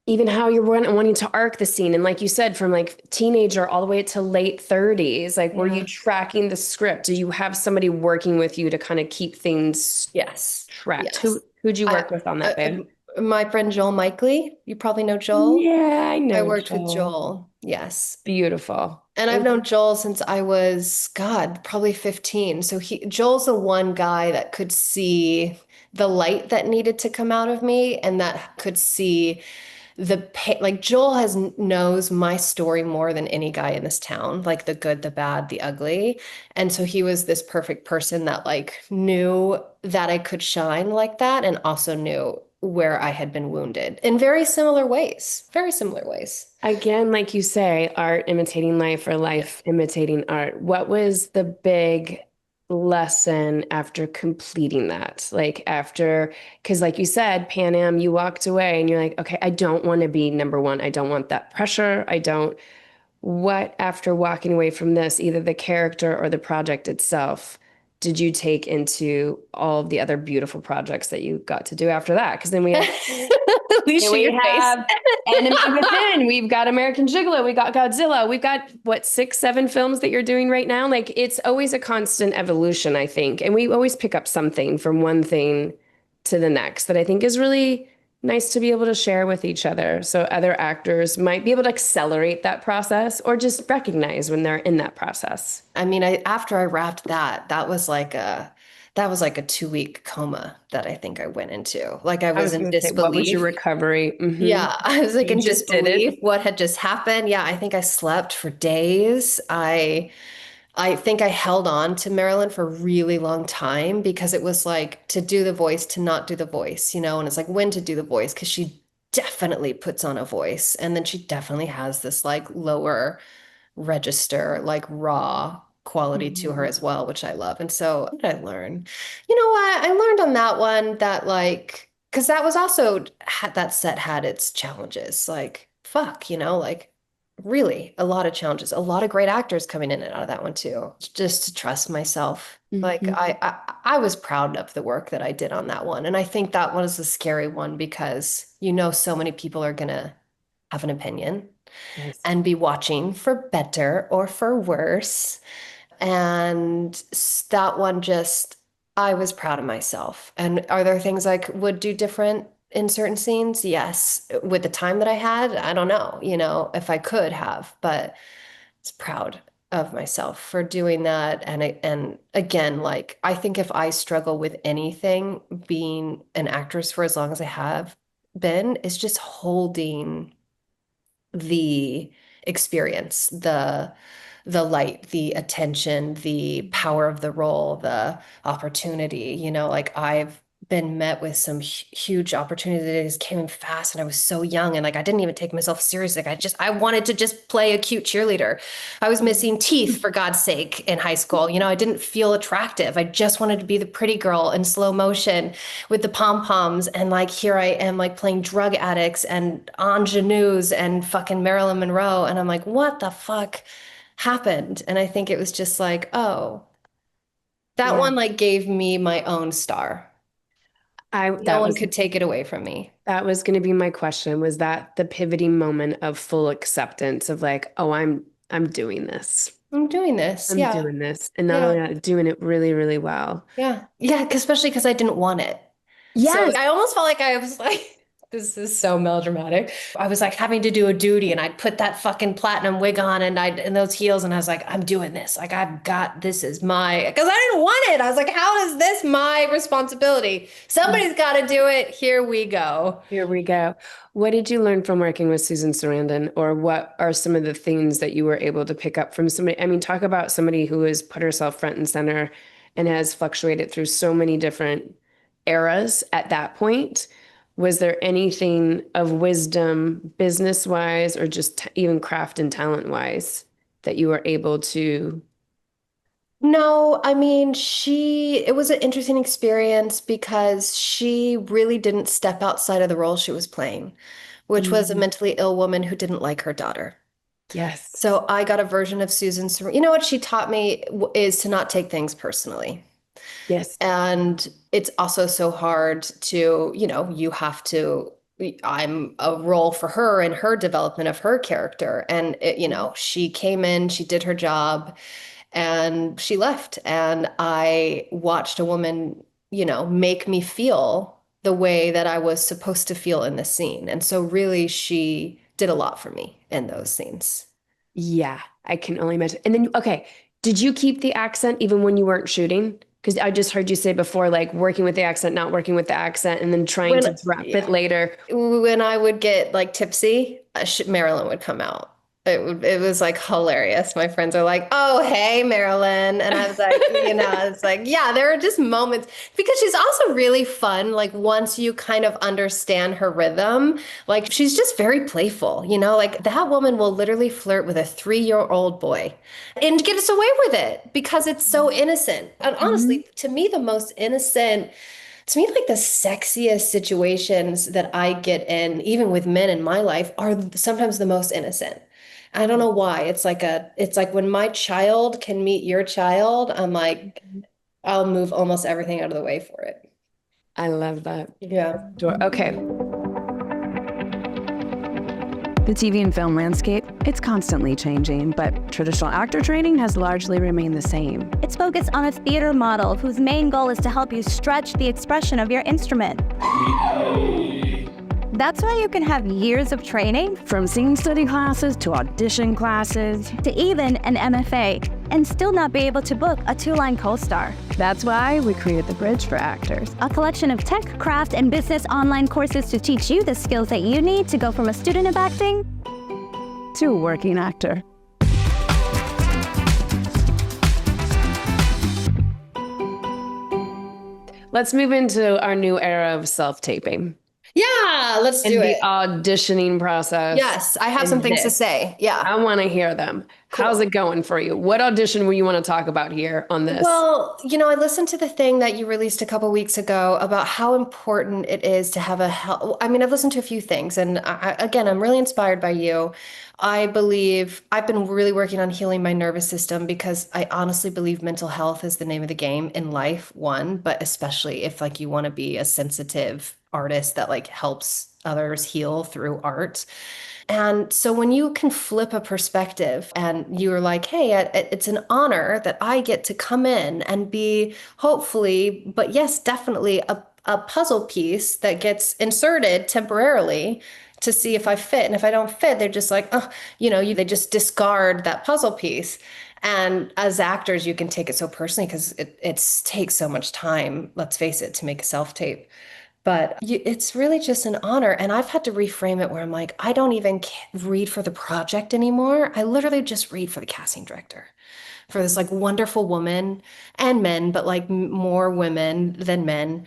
Speaker 3: even how you're wanting to arc the scene? And like you said, from like teenager all the way to late 30s, like were you
Speaker 2: Yeah.
Speaker 3: tracking the script? Do you have somebody working with you to kind of keep things
Speaker 2: Yes.
Speaker 3: tracked?
Speaker 2: Yes.
Speaker 3: Who'd you
Speaker 2: I,
Speaker 3: work with on that,
Speaker 2: I,
Speaker 3: babe?
Speaker 2: my friend Joel Mikely, you probably know Joel.
Speaker 3: Yeah, I
Speaker 2: I
Speaker 3: know
Speaker 2: worked with
Speaker 3: Joel.
Speaker 2: Joel. Yes.
Speaker 3: Beautiful.
Speaker 2: And I've known Joel since I was, God, probably 15. So Joel's the one guy that could see the light that needed to come out of me and that could see the pain. Like Joel knows my story more than any guy in this town, like the good, the bad, the ugly. And so he was this perfect person that like knew that I could shine like that and also knew where I had been wounded in very similar ways. Very similar ways.
Speaker 3: Again, like you say, art imitating life or life imitating art. What was the big lesson after completing that? Like after, because like you said, Pan Am, you walked away and you're like, okay, I don't want to be number one. I don't want that pressure. I don't. What, after walking away from this, either the character or the project itself, did you take into all of the other beautiful projects that you got to do after that? Because then we have here
Speaker 2: Alyshia,
Speaker 3: we
Speaker 2: your face.
Speaker 3: have Enemy Within. We've got American Gigolo. We got Godzilla. We've got what, 6, 7 films that you're doing right now. Like it's always a constant evolution, I think. And we always pick up something from one thing to the next that I think is really nice to be able to share with each other. So other actors might be able to accelerate that process or just recognize when they're in that process.
Speaker 2: I mean, after I wrapped that was like a 2 week coma that I think I went into. Like I
Speaker 3: I
Speaker 2: was
Speaker 3: was
Speaker 2: in
Speaker 3: going to say, what was your
Speaker 2: disbelief.
Speaker 3: recovery?
Speaker 2: Yeah, I was like
Speaker 3: You
Speaker 2: in
Speaker 3: just did it.
Speaker 2: disbelief what had just happened. Yeah, I think I slept for days. I think I held on to Marilyn for a really long time because it was like to do the voice, to not do the voice, and it's like when to do the voice because she definitely puts on a voice and then she definitely has this like lower register, like raw quality to her
Speaker 3: Mhm.
Speaker 2: as well, which I love. And so, what did I learn? You know what? I learned on that one that like, because that was also that set had its challenges. Like, fuck, like really a lot of challenges, a lot of great actors coming in and out of that one too. Just to trust myself. Like
Speaker 3: Mhm.
Speaker 2: I was proud of the work that I did on that one. And I think that was a scary one because so many people are gonna have an opinion
Speaker 3: Yes.
Speaker 2: and be watching for better or for worse. And that one just, I was proud of myself. And are there things I would do different in certain scenes? Yes. With the time that I had, I don't know, if I could have, but it's proud of myself for doing that. And again, like I think if I struggle with anything, being an actress for as long as I have been, is just holding the experience, the light, the attention, the power of the role, the opportunity. Like I've been met with some huge opportunities that came in fast and I was so young and like I didn't even take myself seriously. Like I wanted to just play a cute cheerleader. I was missing teeth for God's sake in high school. I didn't feel attractive. I just wanted to be the pretty girl in slow motion with the pom-poms and like here I am like playing drug addicts and ingenues and fucking Marilyn Monroe and I'm like what the fuck happened? And I think it was just like, oh, that
Speaker 3: Yeah.
Speaker 2: one like gave me my own star. No one could take it away from me.
Speaker 3: that was going to be my question. Was that the pivoting moment of full acceptance of like, oh, I'm doing this.
Speaker 2: I'm doing this.
Speaker 3: I'm
Speaker 2: Yeah.
Speaker 3: doing this. And not
Speaker 2: Yeah.
Speaker 3: only that, doing it really, really well.
Speaker 2: Yeah. Yeah. Especially because I didn't want it. So
Speaker 3: Yes.
Speaker 2: I almost felt like I was like, this is so melodramatic. I was like having to do a duty and I'd put that fucking platinum wig on and and those heels and I was like, I'm doing this. Like I've got, this is my, because I didn't want it. I was like, how is this my responsibility? Somebody's got to do it. Here we go.
Speaker 3: Here we go. What did you learn from working with Susan Sarandon, or what are some of the things that you were able to pick up from somebody? I mean, talk about somebody who has put herself front and center and has fluctuated through so many different eras at that point. Was there anything of wisdom, business-wise, or just even craft and talent-wise that you were able to?
Speaker 2: No, I mean, it was an interesting experience because she really didn't step outside of the role she was playing, which was a
Speaker 3: Mhm.
Speaker 2: mentally ill woman who didn't like her daughter.
Speaker 3: Yes.
Speaker 2: So I got a version of Susan Sarandon. You know what she taught me is to not take things personally.
Speaker 3: Yes.
Speaker 2: And it's also so hard to, you have to, I'm a role for her in her development of her character. And she came in, she did her job, and she left. And I watched a woman, make me feel the way that I was supposed to feel in the scene. And so really she did a lot for me in those scenes.
Speaker 3: Yeah, I can only imagine. And then, okay, did you keep the accent even when you weren't shooting? Because I just heard you say before, like working with the accent, not working with the accent, and then trying
Speaker 2: When
Speaker 3: to drop it
Speaker 2: yeah.
Speaker 3: later.
Speaker 2: When I would get like tipsy, Marilyn would come out. It was like hilarious. My friends are like, "Oh, hey, Marilyn," and I was like, it's like, yeah, there are just moments because she's also really fun. Like once you kind of understand her rhythm, like she's just very playful. Like that woman will literally flirt with a 3-year-old boy and get us away with it because it's so innocent. And
Speaker 3: Mhm.
Speaker 2: honestly, to me, like the sexiest situations that I get in, even with men in my life, are sometimes the most innocent. I don't know why. It's like when my child can meet your child, I'm like, I'll move almost everything out of the way for it.
Speaker 3: I love that.
Speaker 2: Yeah.
Speaker 3: Okay.
Speaker 4: The TV and film landscape, it's constantly changing, but traditional actor training has largely remained the same.
Speaker 5: It's focused on a theater model whose main goal is to help you stretch the expression of your instrument. That's why you can have years of training,
Speaker 4: From scene study classes to audition classes.
Speaker 5: to even an MFA, and still not be able to book a 2-line co-star.
Speaker 4: That's why we created the Bridge for Actors.
Speaker 5: A collection of tech, craft, and business online courses to teach you the skills that you need to go from a student of acting
Speaker 4: To a working actor.
Speaker 3: Let's move into our new era of self-taping
Speaker 2: Yeah, let's
Speaker 3: and
Speaker 2: do
Speaker 3: the
Speaker 2: it.
Speaker 3: auditioning process.
Speaker 2: Yes, I have
Speaker 3: and
Speaker 2: some things to
Speaker 3: this.
Speaker 2: say. Yeah.
Speaker 3: I want to hear them. How's it going for you? What audition will you want to talk about here on this?
Speaker 2: Well, I listened to the thing that you released a couple weeks ago about how important it is to have I mean, I've listened to a few things, and again, I'm really inspired by you. I believe I've been really working on healing my nervous system because I honestly believe mental health is the name of the game in life, one, but especially if like you want to be a sensitive artist that like helps others heal through art. And so when you can flip a perspective and you're like, hey, it's an honor that I get to come in and be hopefully, but yes, definitely a puzzle piece that gets inserted temporarily to see if I fit. And if I don't fit, they're just like, oh, they just discard that puzzle piece. And as actors, you can take it so personally because it takes so much time, let's face it, to make a self-tape. But it's really just an honor. And I've had to reframe it where I'm like, I don't even read for the project anymore. I literally just read for the casting director, for this like wonderful woman and men, but like more women than men,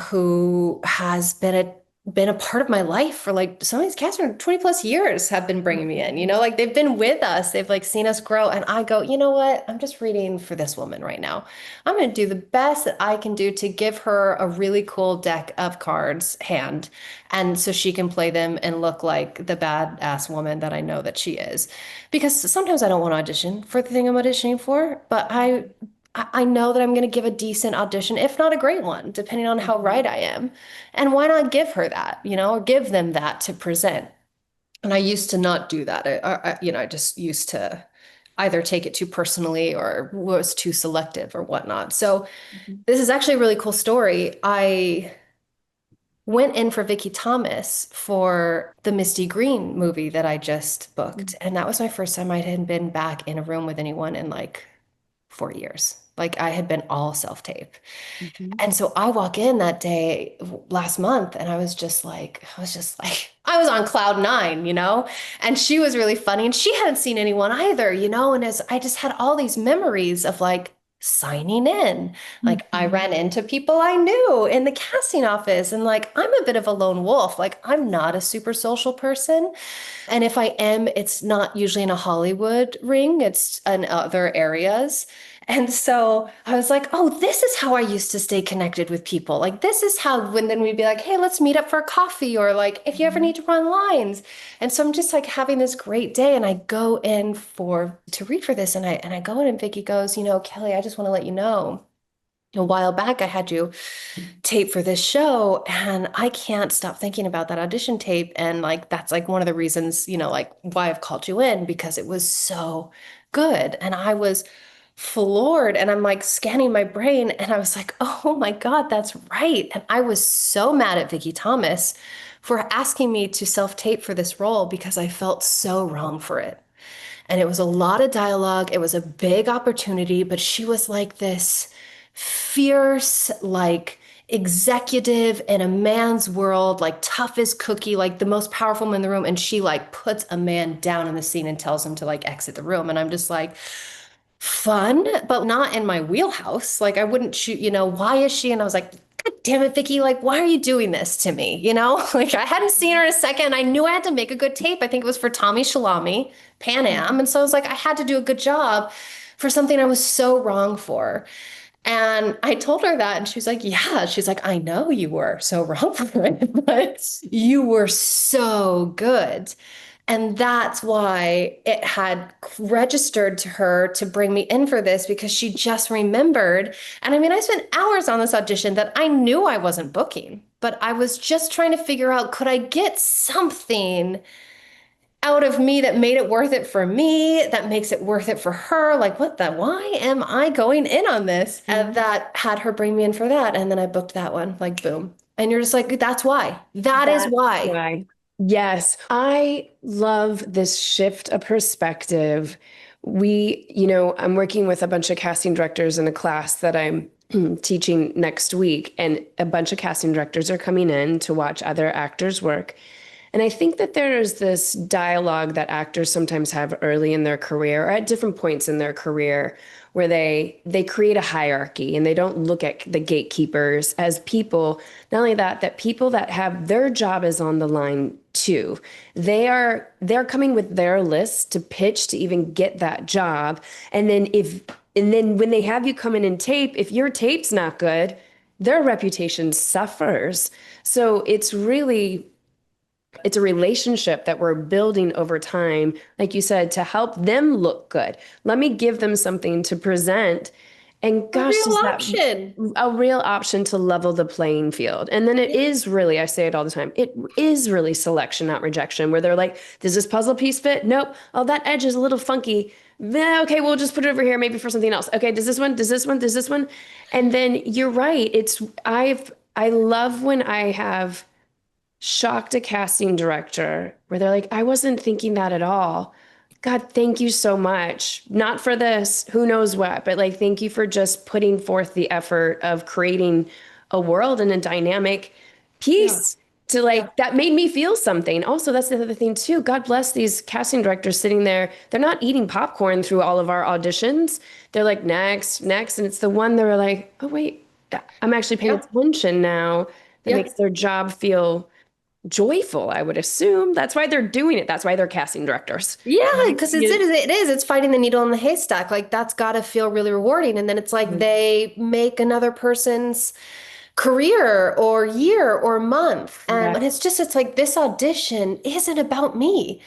Speaker 2: who has been a part of my life for like some of these cast members 20 plus years have been bringing me in, like they've been with us. They've like seen us grow. And I go, you know what? I'm just reading for this woman right now. I'm going to do the best that I can do to give her a really cool deck of cards hand. And so she can play them and look like the badass woman that I know that she is. Because sometimes I don't want to audition for the thing I'm auditioning for, but I know that I'm going to give a decent audition, if not a great one, depending on how right I am. And why not give her that, or give them that to present? And I used to not do that. I just used to either take it too personally or was too selective or whatnot. So this is actually a really cool story. I went in for Vicky Thomas for the Misty Green movie that I just booked. And that was my first time I had been back in a room with anyone in like 4 years. Like I had been all self-tape. And so I walk in that day last month and I was I was on cloud nine, and she was really funny and she hadn't seen anyone either, and as I just had all these memories of like signing in, like I ran into people I knew in the casting office and like, I'm a bit of a lone wolf. Like I'm not a super social person. And if I am, it's not usually in a Hollywood ring, it's in other areas. And so I was like, oh, this is how I used to stay connected with people. Like, this is how, when then we'd be like, hey, let's meet up for a coffee or like, if you ever need to run lines. And so I'm just like having this great day. And I go in to read for this. And I go in and Vicky goes, Kelly, I just want to let you know, a while back, I had you tape for this show and I can't stop thinking about that audition tape. And like, that's like one of the reasons, like why I've called you in, because it was so good. And I was floored and I'm like scanning my brain and I was like, oh my God, that's right. And I was so mad at Vicky Thomas for asking me to self-tape for this role because I felt so wrong for it. And it was a lot of dialogue. It was a big opportunity, but she was like this fierce, like executive in a man's world, like tough as cookie, like the most powerful man in the room. And she like puts a man down in the scene and tells him to like exit the room. And I'm just like, fun, but not in my wheelhouse. Like I wouldn't shoot, why is she? And I was like, God damn it, Vicky, like, why are you doing this to me? Like I hadn't seen her in a second. I knew I had to make a good tape. I think it was for Tommy Shalami, Pan Am. And so I was like, I had to do a good job for something I was so wrong for. And I told her that, and she was like, yeah. She's like, I know you were so wrong for it, but you were so good. And that's why it had registered to her to bring me in for this, because she just remembered. And I mean, I spent hours on this audition that I knew I wasn't booking, but I was just trying to figure out, could I get something out of me that made it worth it for me, that makes it worth it for her? Like, why am I going in on this? And that had her bring me in for that. And then I booked that one, like, boom. And you're just like, that's why. That's why.
Speaker 3: Yes. I love this shift of perspective. I'm working with a bunch of casting directors in a class that I'm teaching next week, and a bunch of casting directors are coming in to watch other actors work. And I think that there's this dialogue that actors sometimes have early in their career or at different points in their career where they create a hierarchy and they don't look at the gatekeepers as people. Not only that people that have their job is on the line too. They're coming with their list to pitch to even get that job. And then when they have you come in and tape, if your tape's not good, their reputation suffers. So it's a relationship that we're building over time, like you said, to help them look good. Let me give them something to present. And gosh, a real option to level the playing field. And then it is really, I say it all the time, it is really selection, not rejection, where they're like, does this puzzle piece fit? Nope. Oh, that edge is a little funky. Okay, we'll just put it over here, maybe for something else. Okay, does this one? And then you're right. I love when I have shocked a casting director where they're like, I wasn't thinking that at all. God, thank you so much. Not for this, who knows what, but like, thank you for just putting forth the effort of creating a world and a dynamic piece that made me feel something. Also, that's the other thing too. God bless these casting directors sitting there. They're not eating popcorn through all of our auditions. They're like, next. And it's the one they're like, oh wait, I'm actually paying attention now. That makes their job feel joyful, I would assume. That's why they're doing it. That's why they're casting directors.
Speaker 2: Yeah, because it's finding the needle in the haystack. Like that's got to feel really rewarding. And then it's like they make another person's career or year or month. And it's like this audition isn't about me.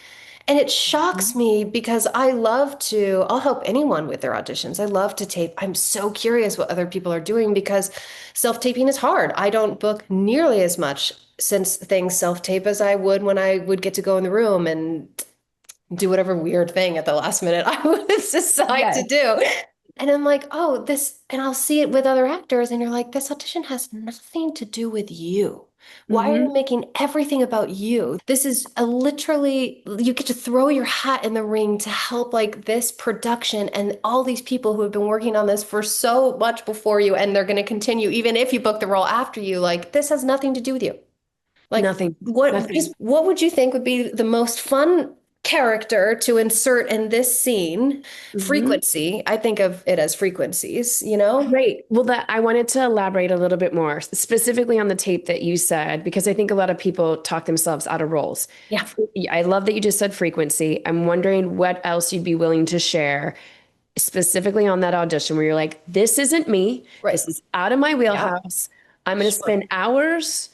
Speaker 2: And it shocks me because I'll help anyone with their auditions. I love to tape. I'm so curious what other people are doing because self-taping is hard. I don't book nearly as much since things self-tape as I would when I would get to go in the room and do whatever weird thing at the last minute I would decide to do. And I'm like, oh, and I'll see it with other actors, and you're like, this audition has nothing to do with you. Why are you making everything about you? This is literally, you get to throw your hat in the ring to help like this production and all these people who have been working on this for so much before you, and they're going to continue even if you book the role after you. Like, this has nothing to do with you. Like,
Speaker 3: Nothing.
Speaker 2: What would you think would be the most fun character to insert in this scene? Frequency. I think of it as frequencies, you know?
Speaker 3: Great. Well, I wanted to elaborate a little bit more, specifically on the tape that you said, because I think a lot of people talk themselves out of roles.
Speaker 2: Yeah.
Speaker 3: I love that you just said frequency. I'm wondering what else you'd be willing to share specifically on that audition where you're like, this isn't me.
Speaker 2: Right.
Speaker 3: This is out of my wheelhouse. I'm going to spend hours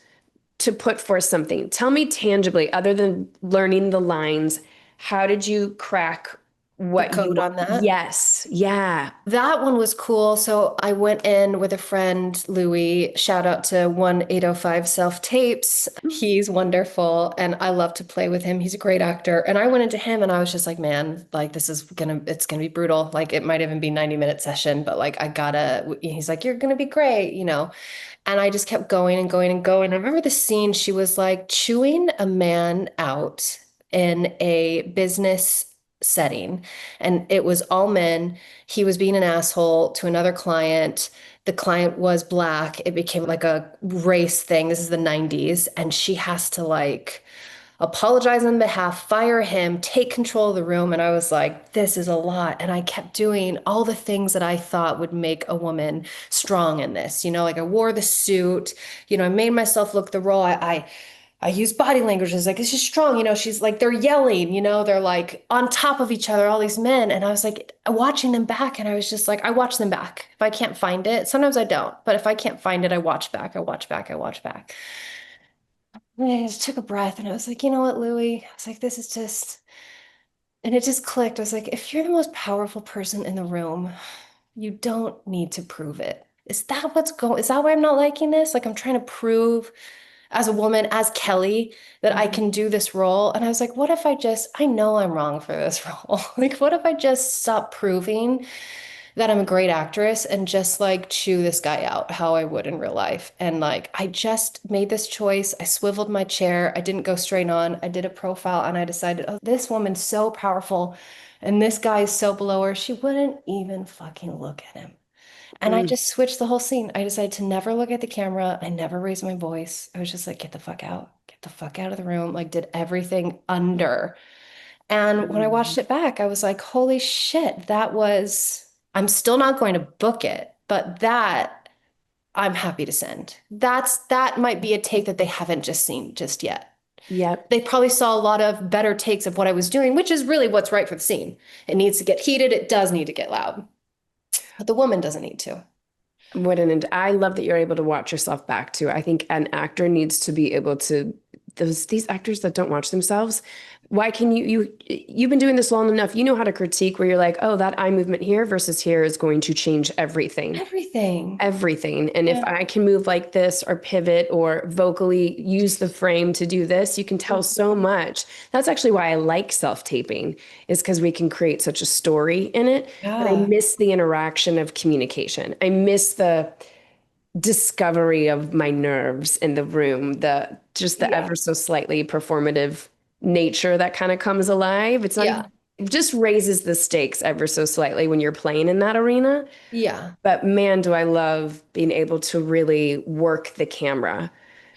Speaker 3: to put forth something. Tell me tangibly, other than learning the lines, how did you crack what
Speaker 2: The code on that?
Speaker 3: Yes. Yeah.
Speaker 2: That one was cool. So I went in with a friend, Louis. Shout out to 1805 Self Tapes. He's wonderful, and I love to play with him. He's a great actor. And I went into him, and I was just like, man, like it's gonna be brutal. Like it might even be 90-minute session, but like he's like, you're gonna be great, you know. And I just kept going and going and going. I remember the scene. She was like chewing a man out in a business setting, and it was all men. He was being an asshole to another client. The client was Black. It became like a race thing. This is the 90s, and she has to like apologize on behalf, fire him, take control of the room. And I was like, this is a lot. And I kept doing all the things that I thought would make a woman strong in this. You know, like I wore the suit, you know, I made myself look the role. I use body language. It's like, she's strong. You know, she's like, they're yelling, you know, they're like on top of each other, all these men. And I was like watching them back. And I was just like, I watch them back. If I can't find it, sometimes I don't, but if I can't find it, I watch back, I watch back, I watch back. And I just took a breath and I was like, you know what, Louis? I was like, this is just, and it just clicked. I was like, if you're the most powerful person in the room, you don't need to prove it. Is that why I'm not liking this? Like I'm trying to prove as a woman, as Kelli, that I can do this role. And I was like, what if I know I'm wrong for this role. Like, what if I just stop proving that I'm a great actress and just like chew this guy out how I would in real life? And like, I just made this choice. I swiveled my chair. I didn't go straight on. I did a profile and I decided, oh, this woman's so powerful and this guy is so below her. She wouldn't even fucking look at him. And I just switched the whole scene. I decided to never look at the camera. I never raised my voice. I was just like, get the fuck out. Get the fuck out of the room. Like did everything under. And when I watched it back, I was like, holy shit, I'm still not going to book it, but that I'm happy to send. That might be a take that they haven't just seen just yet.
Speaker 3: Yep.
Speaker 2: They probably saw a lot of better takes of what I was doing, which is really what's right for the scene. It needs to get heated. It does need to get loud. But the woman doesn't need to.
Speaker 3: I love that you're able to watch yourself back too. I think an actor needs to be able to, these actors that don't watch themselves, why can you've been doing this long enough, you know how to critique where you're like, oh, that eye movement here versus here is going to change everything. Everything. And if I can move like this or pivot or vocally use the frame to do this, you can tell so much. That's actually why I like self-taping, is because we can create such a story in it.
Speaker 2: Yeah.
Speaker 3: But I miss the interaction of communication. I miss the discovery of my nerves in the room, the ever so slightly performative nature that kind of comes alive. It's not, it just raises the stakes ever so slightly when you're playing in that arena.
Speaker 2: Yeah.
Speaker 3: But man, do I love being able to really work the camera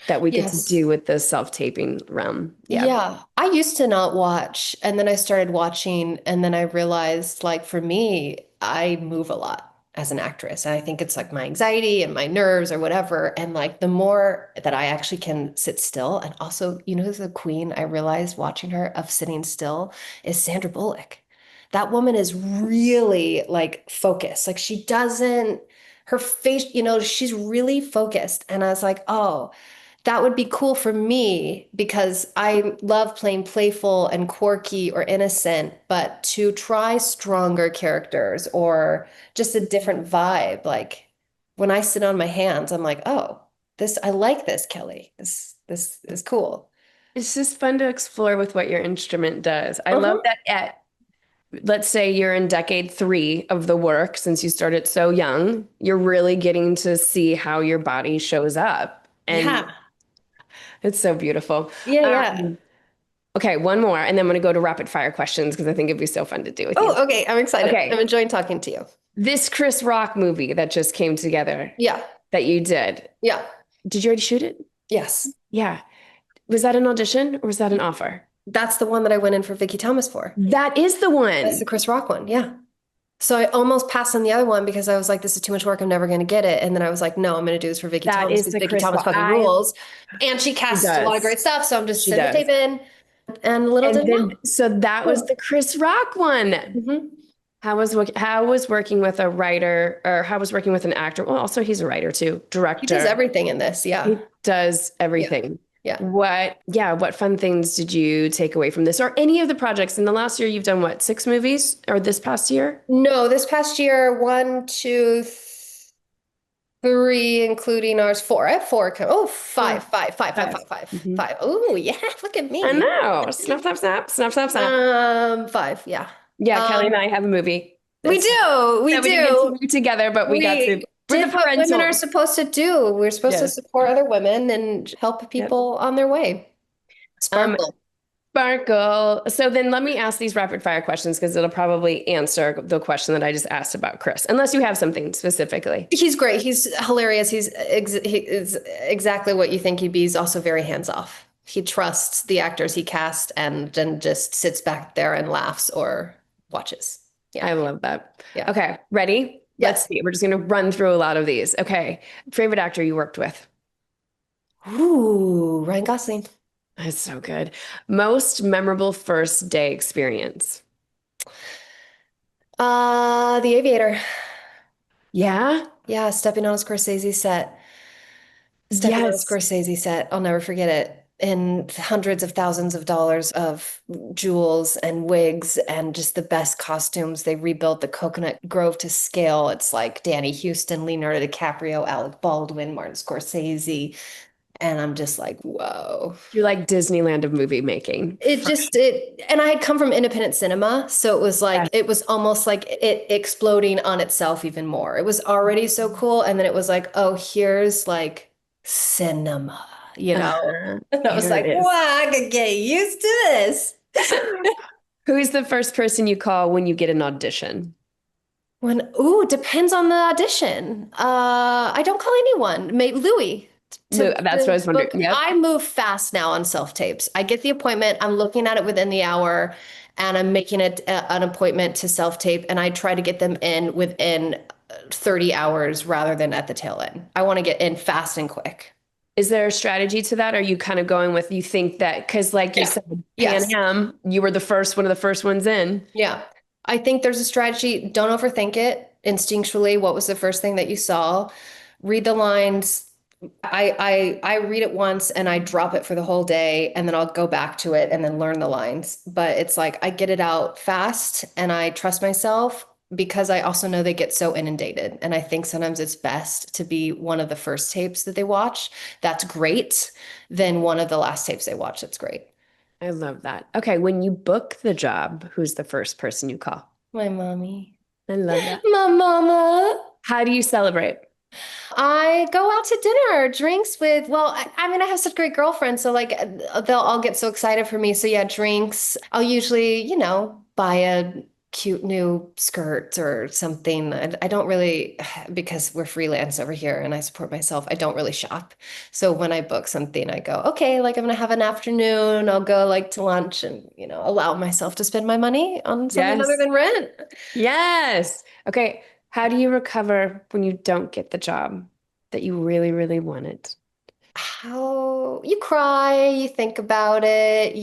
Speaker 3: that we get to do with the self-taping realm.
Speaker 2: Yeah. I used to not watch, and then I started watching, and then I realized, like, for me, I move a lot as an actress. And I think it's like my anxiety and my nerves or whatever. And like the more that I actually can sit still, and also, you know, who's the queen, I realized watching her, of sitting still, is Sandra Bullock. That woman is really like focused. Like her face, you know, she's really focused. And I was like, oh, that would be cool for me because I love playing playful and quirky or innocent, but to try stronger characters or just a different vibe. Like when I sit on my hands, I'm like, oh, I like this, Kelly. This is cool.
Speaker 3: It's just fun to explore with what your instrument does. I love
Speaker 2: Uh-huh.
Speaker 3: that let's say you're in decade 3 of the work, since you started so young, you're really getting to see how your body shows up. And
Speaker 2: Yeah.
Speaker 3: it's so beautiful.
Speaker 2: Yeah, yeah.
Speaker 3: Okay, one more, and then I'm going to go to rapid fire questions because I think it'd be so fun to do with you.
Speaker 2: Oh, okay. I'm excited.
Speaker 3: Okay.
Speaker 2: I'm enjoying talking to you.
Speaker 3: This Chris Rock movie that just came together
Speaker 2: Yeah.
Speaker 3: that you did
Speaker 2: Yeah.
Speaker 3: you already shoot it?
Speaker 2: Yes.
Speaker 3: Yeah. Was that an audition or was that an offer?
Speaker 2: That's the one that I went in for Vicky Thomas for.
Speaker 3: That is the one.
Speaker 2: That's the Chris Rock one. Yeah. So I almost passed on the other one because I was like, this is too much work. I'm never going to get it. And then I was like, no, I'm going to do this for Vicky
Speaker 3: That
Speaker 2: Thomas
Speaker 3: is
Speaker 2: because
Speaker 3: the
Speaker 2: Vicky
Speaker 3: Chris
Speaker 2: Thomas
Speaker 3: Rock.
Speaker 2: fucking rules. And she casts a lot of
Speaker 3: does.
Speaker 2: great stuff. So I'm just
Speaker 3: She
Speaker 2: sending the
Speaker 3: does.
Speaker 2: tape in and little did I know.
Speaker 3: So that was the Chris Rock one.
Speaker 2: Mhm.
Speaker 3: How was working with a writer, or how was working with an actor? Well, also he's a writer too, director.
Speaker 2: He does everything in this. Yeah.
Speaker 3: He does everything.
Speaker 2: Yeah.
Speaker 3: What fun things did you take away from this or any of the projects? In the last year, you've done what, 6 movies, or this past year?
Speaker 2: No, this past year, 1, 2, 3, including ours, 4. I have 4. Oh, 5.
Speaker 3: Mhm.
Speaker 2: 5. Oh, yeah. Look at me.
Speaker 3: I know. Snap, snap, snap, snap, snap, snap.
Speaker 2: 5. Yeah.
Speaker 3: Yeah, Kelly and I have a movie.
Speaker 2: We do. We
Speaker 3: that we didn't get
Speaker 2: do.
Speaker 3: to do together, but we got to. We're
Speaker 2: Did
Speaker 3: the
Speaker 2: what women
Speaker 3: parental.
Speaker 2: are supposed to do. We're supposed to
Speaker 3: Yes.
Speaker 2: support other women and help people on their way. Sparkle.
Speaker 3: Sparkle. So then let me ask these rapid fire questions because it'll probably answer the question that I just asked about Chris, unless you have something specifically.
Speaker 2: He's great. He's hilarious. He is exactly what you think he'd be. He's also very hands off. He trusts the actors he cast and then just sits back there and laughs or watches. Yeah.
Speaker 3: I love that.
Speaker 2: Yeah.
Speaker 3: Okay, ready?
Speaker 2: Yes.
Speaker 3: Let's see. We're just going to run through a lot of these. Okay. Favorite actor you worked with?
Speaker 2: Ooh, Ryan Gosling.
Speaker 3: That's so good. Most memorable first day experience?
Speaker 2: The Aviator.
Speaker 3: Yeah?
Speaker 2: Yeah, stepping on a Scorsese set. Stepping on a
Speaker 3: Yes.
Speaker 2: Scorsese set. I'll never forget it. And hundreds of thousands of dollars of jewels and wigs and just the best costumes. They rebuilt the Coconut Grove to scale. It's like Danny Houston, Leonardo DiCaprio, Alec Baldwin, Martin Scorsese. And I'm just like, whoa.
Speaker 3: You're like Disneyland of movie making.
Speaker 2: And I had come from independent cinema. So it was like, it was almost like it exploding on itself even more. It was already so cool. And then it was like, oh, here's like cinema, you know? And I was
Speaker 3: Here
Speaker 2: like,
Speaker 3: it is.
Speaker 2: wow, I could get used to this.
Speaker 3: Who's the first person you call when you get an audition?
Speaker 2: Depends on the audition. I don't call anyone. Maybe Louis.
Speaker 3: That's what I was wondering.
Speaker 2: book.
Speaker 3: Yep.
Speaker 2: I move fast now on self-tapes. I get the appointment, I'm looking at it within the hour, and I'm making an appointment to self-tape, and I try to get them in within 30 hours rather than at the tail end. I want to get in fast and quick.
Speaker 3: Is there a strategy to that? Or are you kind of going with, you think that, because like you said,
Speaker 2: Yes.
Speaker 3: Pan Am, you were one of the first ones in.
Speaker 2: Yeah. I think there's a strategy. Don't overthink it. Instinctually, what was the first thing that you saw? Read the lines. I read it once and I drop it for the whole day, and then I'll go back to it and then learn the lines. But it's like I get it out fast and I trust myself because I also know they get so inundated. And I think sometimes it's best to be one of the first tapes that they watch. That's great. Than one of the last tapes they watch. That's great.
Speaker 3: I love that. Okay, when you book the job, who's the first person you call?
Speaker 2: My mommy.
Speaker 3: I love that.
Speaker 2: My mama.
Speaker 3: How do you celebrate?
Speaker 2: I go out to dinner, drinks with, I mean, I have such great girlfriends. So like they'll all get so excited for me. So yeah, drinks. I'll usually, buy a cute new skirt or something. I don't really, because we're freelance over here and I support myself, I don't really shop. So when I book something, I go, okay, like I'm going to have an afternoon. I'll go like to lunch and, allow myself to spend my money on something other than rent.
Speaker 3: Yes. Okay. How do you recover when you don't get the job that you really, really wanted?
Speaker 2: How you cry, you think about it,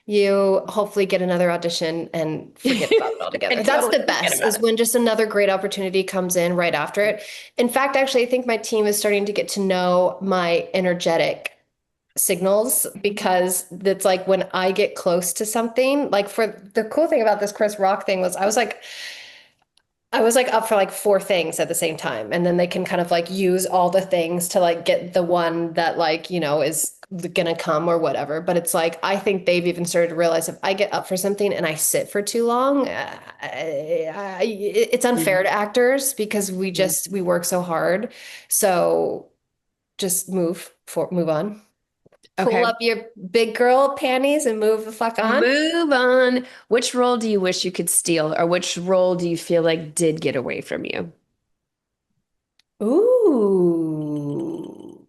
Speaker 2: you hopefully get another audition and forget about it altogether.
Speaker 3: And
Speaker 2: That's
Speaker 3: totally
Speaker 2: the
Speaker 3: forget
Speaker 2: best,
Speaker 3: about
Speaker 2: is
Speaker 3: it.
Speaker 2: when just another great opportunity comes in right after it. In fact, actually, I think my team is starting to get to know my energetic signals, because it's like when I get close to something, like for the cool thing about this Chris Rock thing was I was like up for like four things at the same time. And then they can kind of like use all the things to like get the one that like, is gonna come or whatever. But it's like, I think they've even started to realize if I get up for something and I sit for too long, it's unfair to actors, because we work so hard. So just move on. Pull
Speaker 3: Okay.
Speaker 2: up your big girl panties and move the fuck on.
Speaker 3: Move on. Which role do you wish you could steal, or which role do you feel like did get away from you?
Speaker 2: Ooh.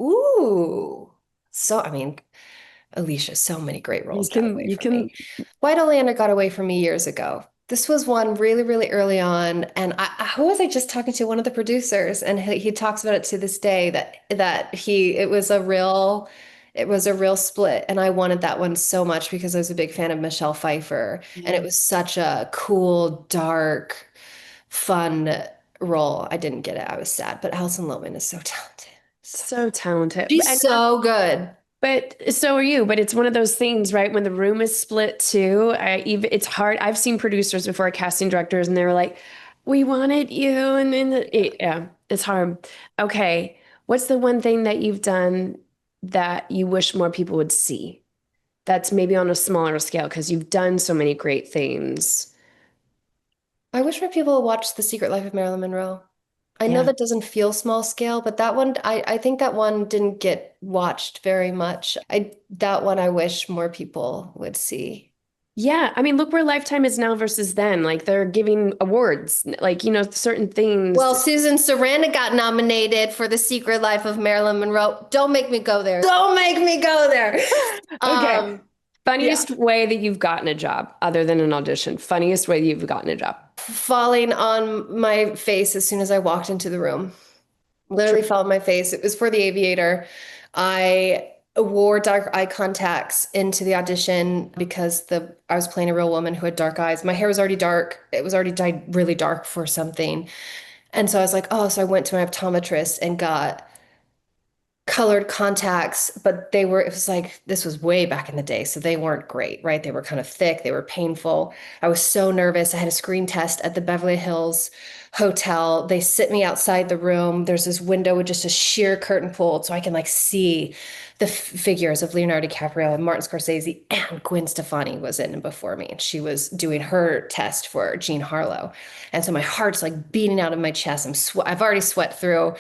Speaker 2: Ooh. So, I mean, Alicia, so many great
Speaker 3: You
Speaker 2: roles got
Speaker 3: can,
Speaker 2: away
Speaker 3: you
Speaker 2: from me.
Speaker 3: can,
Speaker 2: White Oleander got away from me years ago. This was one really, really early on, and who was I just talking to? One of the producers, and he talks about it to this day, it was a real split, and I wanted that one so much because I was a big fan of Michelle Pfeiffer, and it was such a cool, dark, fun role. I didn't get it. I was sad, but Alison Lohman is so talented.
Speaker 3: so talented.
Speaker 2: She's
Speaker 3: And
Speaker 2: so good.
Speaker 3: but so are you. But it's one of those things, right? When the room is split too, it's hard. I've seen producers before, casting directors, and they were like, "We wanted you," and then yeah, it's hard. Okay, what's the one thing that you've done that you wish more people would see? That's maybe on a smaller scale because you've done so many great things.
Speaker 2: I wish more people would watch The Secret Life of Marilyn Monroe. I know
Speaker 3: Yeah.
Speaker 2: that doesn't feel small scale, but that one, I think that one didn't get watched very much. That one I wish more people would see.
Speaker 3: Yeah, I mean, look where Lifetime is now versus then. Like they're giving awards, like, certain things.
Speaker 2: Well, Susan Sarandon got nominated for The Secret Life of Marilyn Monroe. Don't make me go there. Don't make me go there.
Speaker 3: Okay.
Speaker 2: Yeah.
Speaker 3: Funniest way that you've gotten a job other than an audition. Funniest way you've gotten a job.
Speaker 2: Falling on my face as soon as I walked into the room. Literally fell on my face. It was for the Aviator. I wore dark eye contacts into the audition because I was playing a real woman who had dark eyes. My hair was already dark. It was already dyed really dark for something. And so I was like, oh, so I went to my optometrist and got colored contacts, but it was like, this was way back in the day, so they weren't great, right? They were kind of thick, they were painful. I was so nervous. I had a screen test at the Beverly Hills Hotel. They sit me outside the room. There's this window with just a sheer curtain pulled so I can like see the figures of Leonardo DiCaprio and Martin Scorsese, and Gwen Stefani was in before me, and she was doing her test for Jean Harlow. And so my heart's like beating out of my chest. I've already sweat through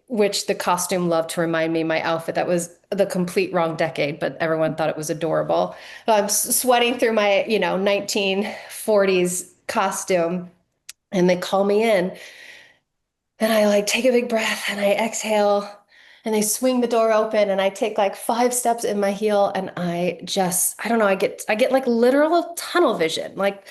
Speaker 2: which the costume loved to remind me my outfit that was the complete wrong decade, but everyone thought it was adorable. I'm sweating through my, 1940s costume, and they call me in, and I like take a big breath and I exhale, and they swing the door open, and I take like 5 steps in my heel, and I don't know, I get like literal tunnel vision. Like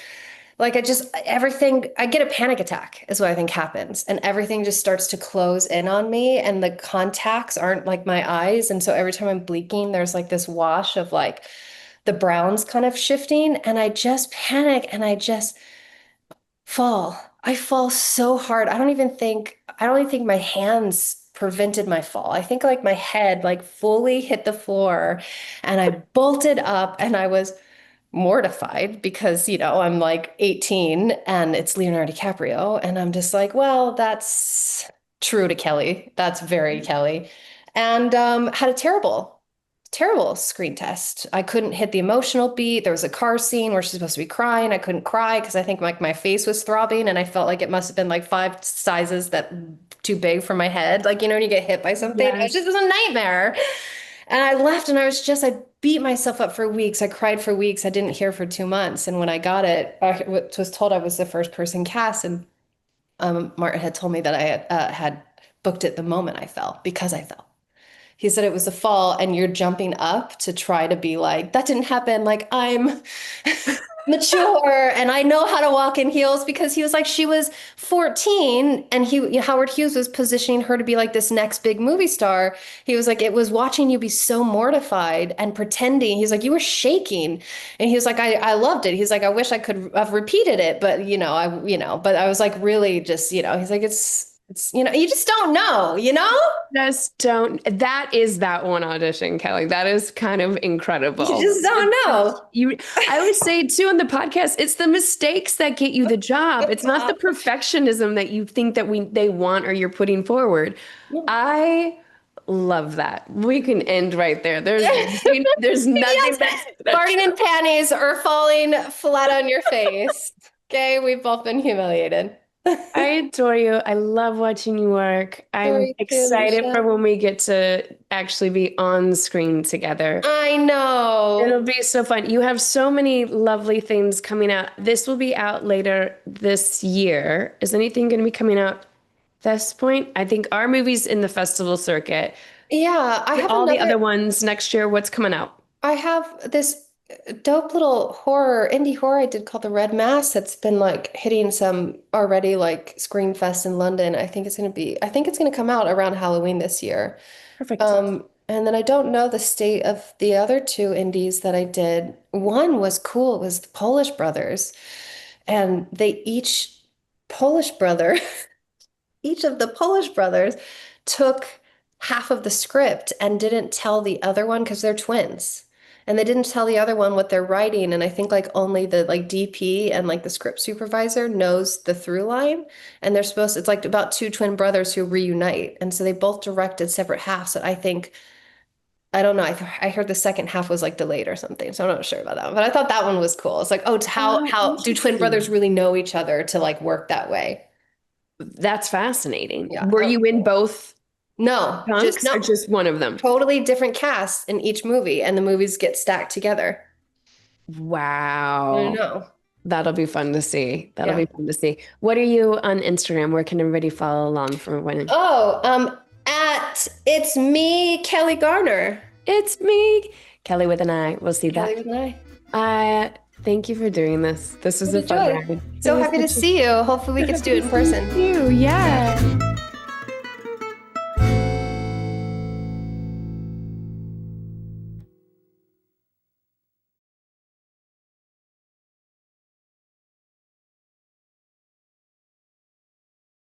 Speaker 2: I get a panic attack is what I think happens. And everything just starts to close in on me, and the contacts aren't like my eyes. And so every time I'm blinking, there's like this wash of like the browns kind of shifting, and I just panic and I just fall. I fall so hard. I don't even think my hands prevented my fall. I think like my head like fully hit the floor, and I bolted up, and I was mortified because, I'm like 18 and it's Leonardo DiCaprio. And I'm just like, well, that's true to Kelly. That's very Kelly. And had a terrible, terrible screen test. I couldn't hit the emotional beat. There was a car scene where she's supposed to be crying. I couldn't cry because I think like my face was throbbing, and I felt like it must have been like 5 sizes too big for my head. Like, when you get hit by something,
Speaker 3: Yes.
Speaker 2: it was a nightmare. And I left, and I beat myself up for weeks. I cried for weeks. I didn't hear for 2 months. And when I got it, I was told I was the first person cast. And Martin had told me that I had booked it the moment I fell, because I fell. He said it was a fall, and you're jumping up to try to be like, that didn't happen. Like, I'm mature and I know how to walk in heels, because he was like, she was 14 and Howard Hughes was positioning her to be like this next big movie star. He was like, it was watching you be so mortified and pretending. He's like, you were shaking. And he was like, I loved it. He's like, I wish I could have repeated it, but but I was like, really just, he's like, it's, you just don't know,
Speaker 3: Just don't. That is that one audition, Kelly. That is kind of incredible.
Speaker 2: You just don't know.
Speaker 3: I always say too on the podcast, it's the mistakes that get you the job. It's not the perfectionism that you think that they want or you're putting forward. I love that. We can end right there. There's nothing
Speaker 2: Yes. Farting in panties or falling flat on your face. Okay, we've both been humiliated.
Speaker 3: I adore you. I love watching you work. I'm excited for when we get to actually be on screen together.
Speaker 2: I know.
Speaker 3: It'll be so fun. You have so many lovely things coming out. This will be out later this year. Is anything going to be coming out at this point? I think our movie's in the festival circuit.
Speaker 2: Yeah, I have
Speaker 3: all the other ones next year. What's coming out?
Speaker 2: I have this dope little indie horror I did called The Red Mass that's been like hitting some already like Screen Fest in London. I think it's going to come out around Halloween this year.
Speaker 3: Perfect.
Speaker 2: And then I don't know the state of the other two indies that I did. One was cool. It was the Polish brothers, and each of the Polish brothers took half of the script and didn't tell the other one, because they're twins. And they didn't tell the other one what they're writing. And I think like only the like DP and like the script supervisor knows the through line. And it's like about two twin brothers who reunite. And so they both directed separate halves. And I don't know. I heard the second half was like delayed or something. So I'm not sure about that. But I thought that one was cool. It's like, how do twin brothers really know each other to like work that way?
Speaker 3: That's fascinating.
Speaker 2: Yeah.
Speaker 3: Were you in both?
Speaker 2: No,
Speaker 3: or just one of them?
Speaker 2: Totally different casts in each movie, and the movies get stacked together.
Speaker 3: Wow.
Speaker 2: I know.
Speaker 3: That'll be fun to see. Be fun to see. What are you on Instagram? Where can everybody follow along from when?
Speaker 2: At It's Me, Kelli Garner.
Speaker 3: It's me, Kelly with an I. We'll see that.
Speaker 2: Kelli with an I.
Speaker 3: Thank you for doing this. This was a fun ride.
Speaker 2: So happy to see you. Hopefully we get to do it in person.
Speaker 3: You, yeah.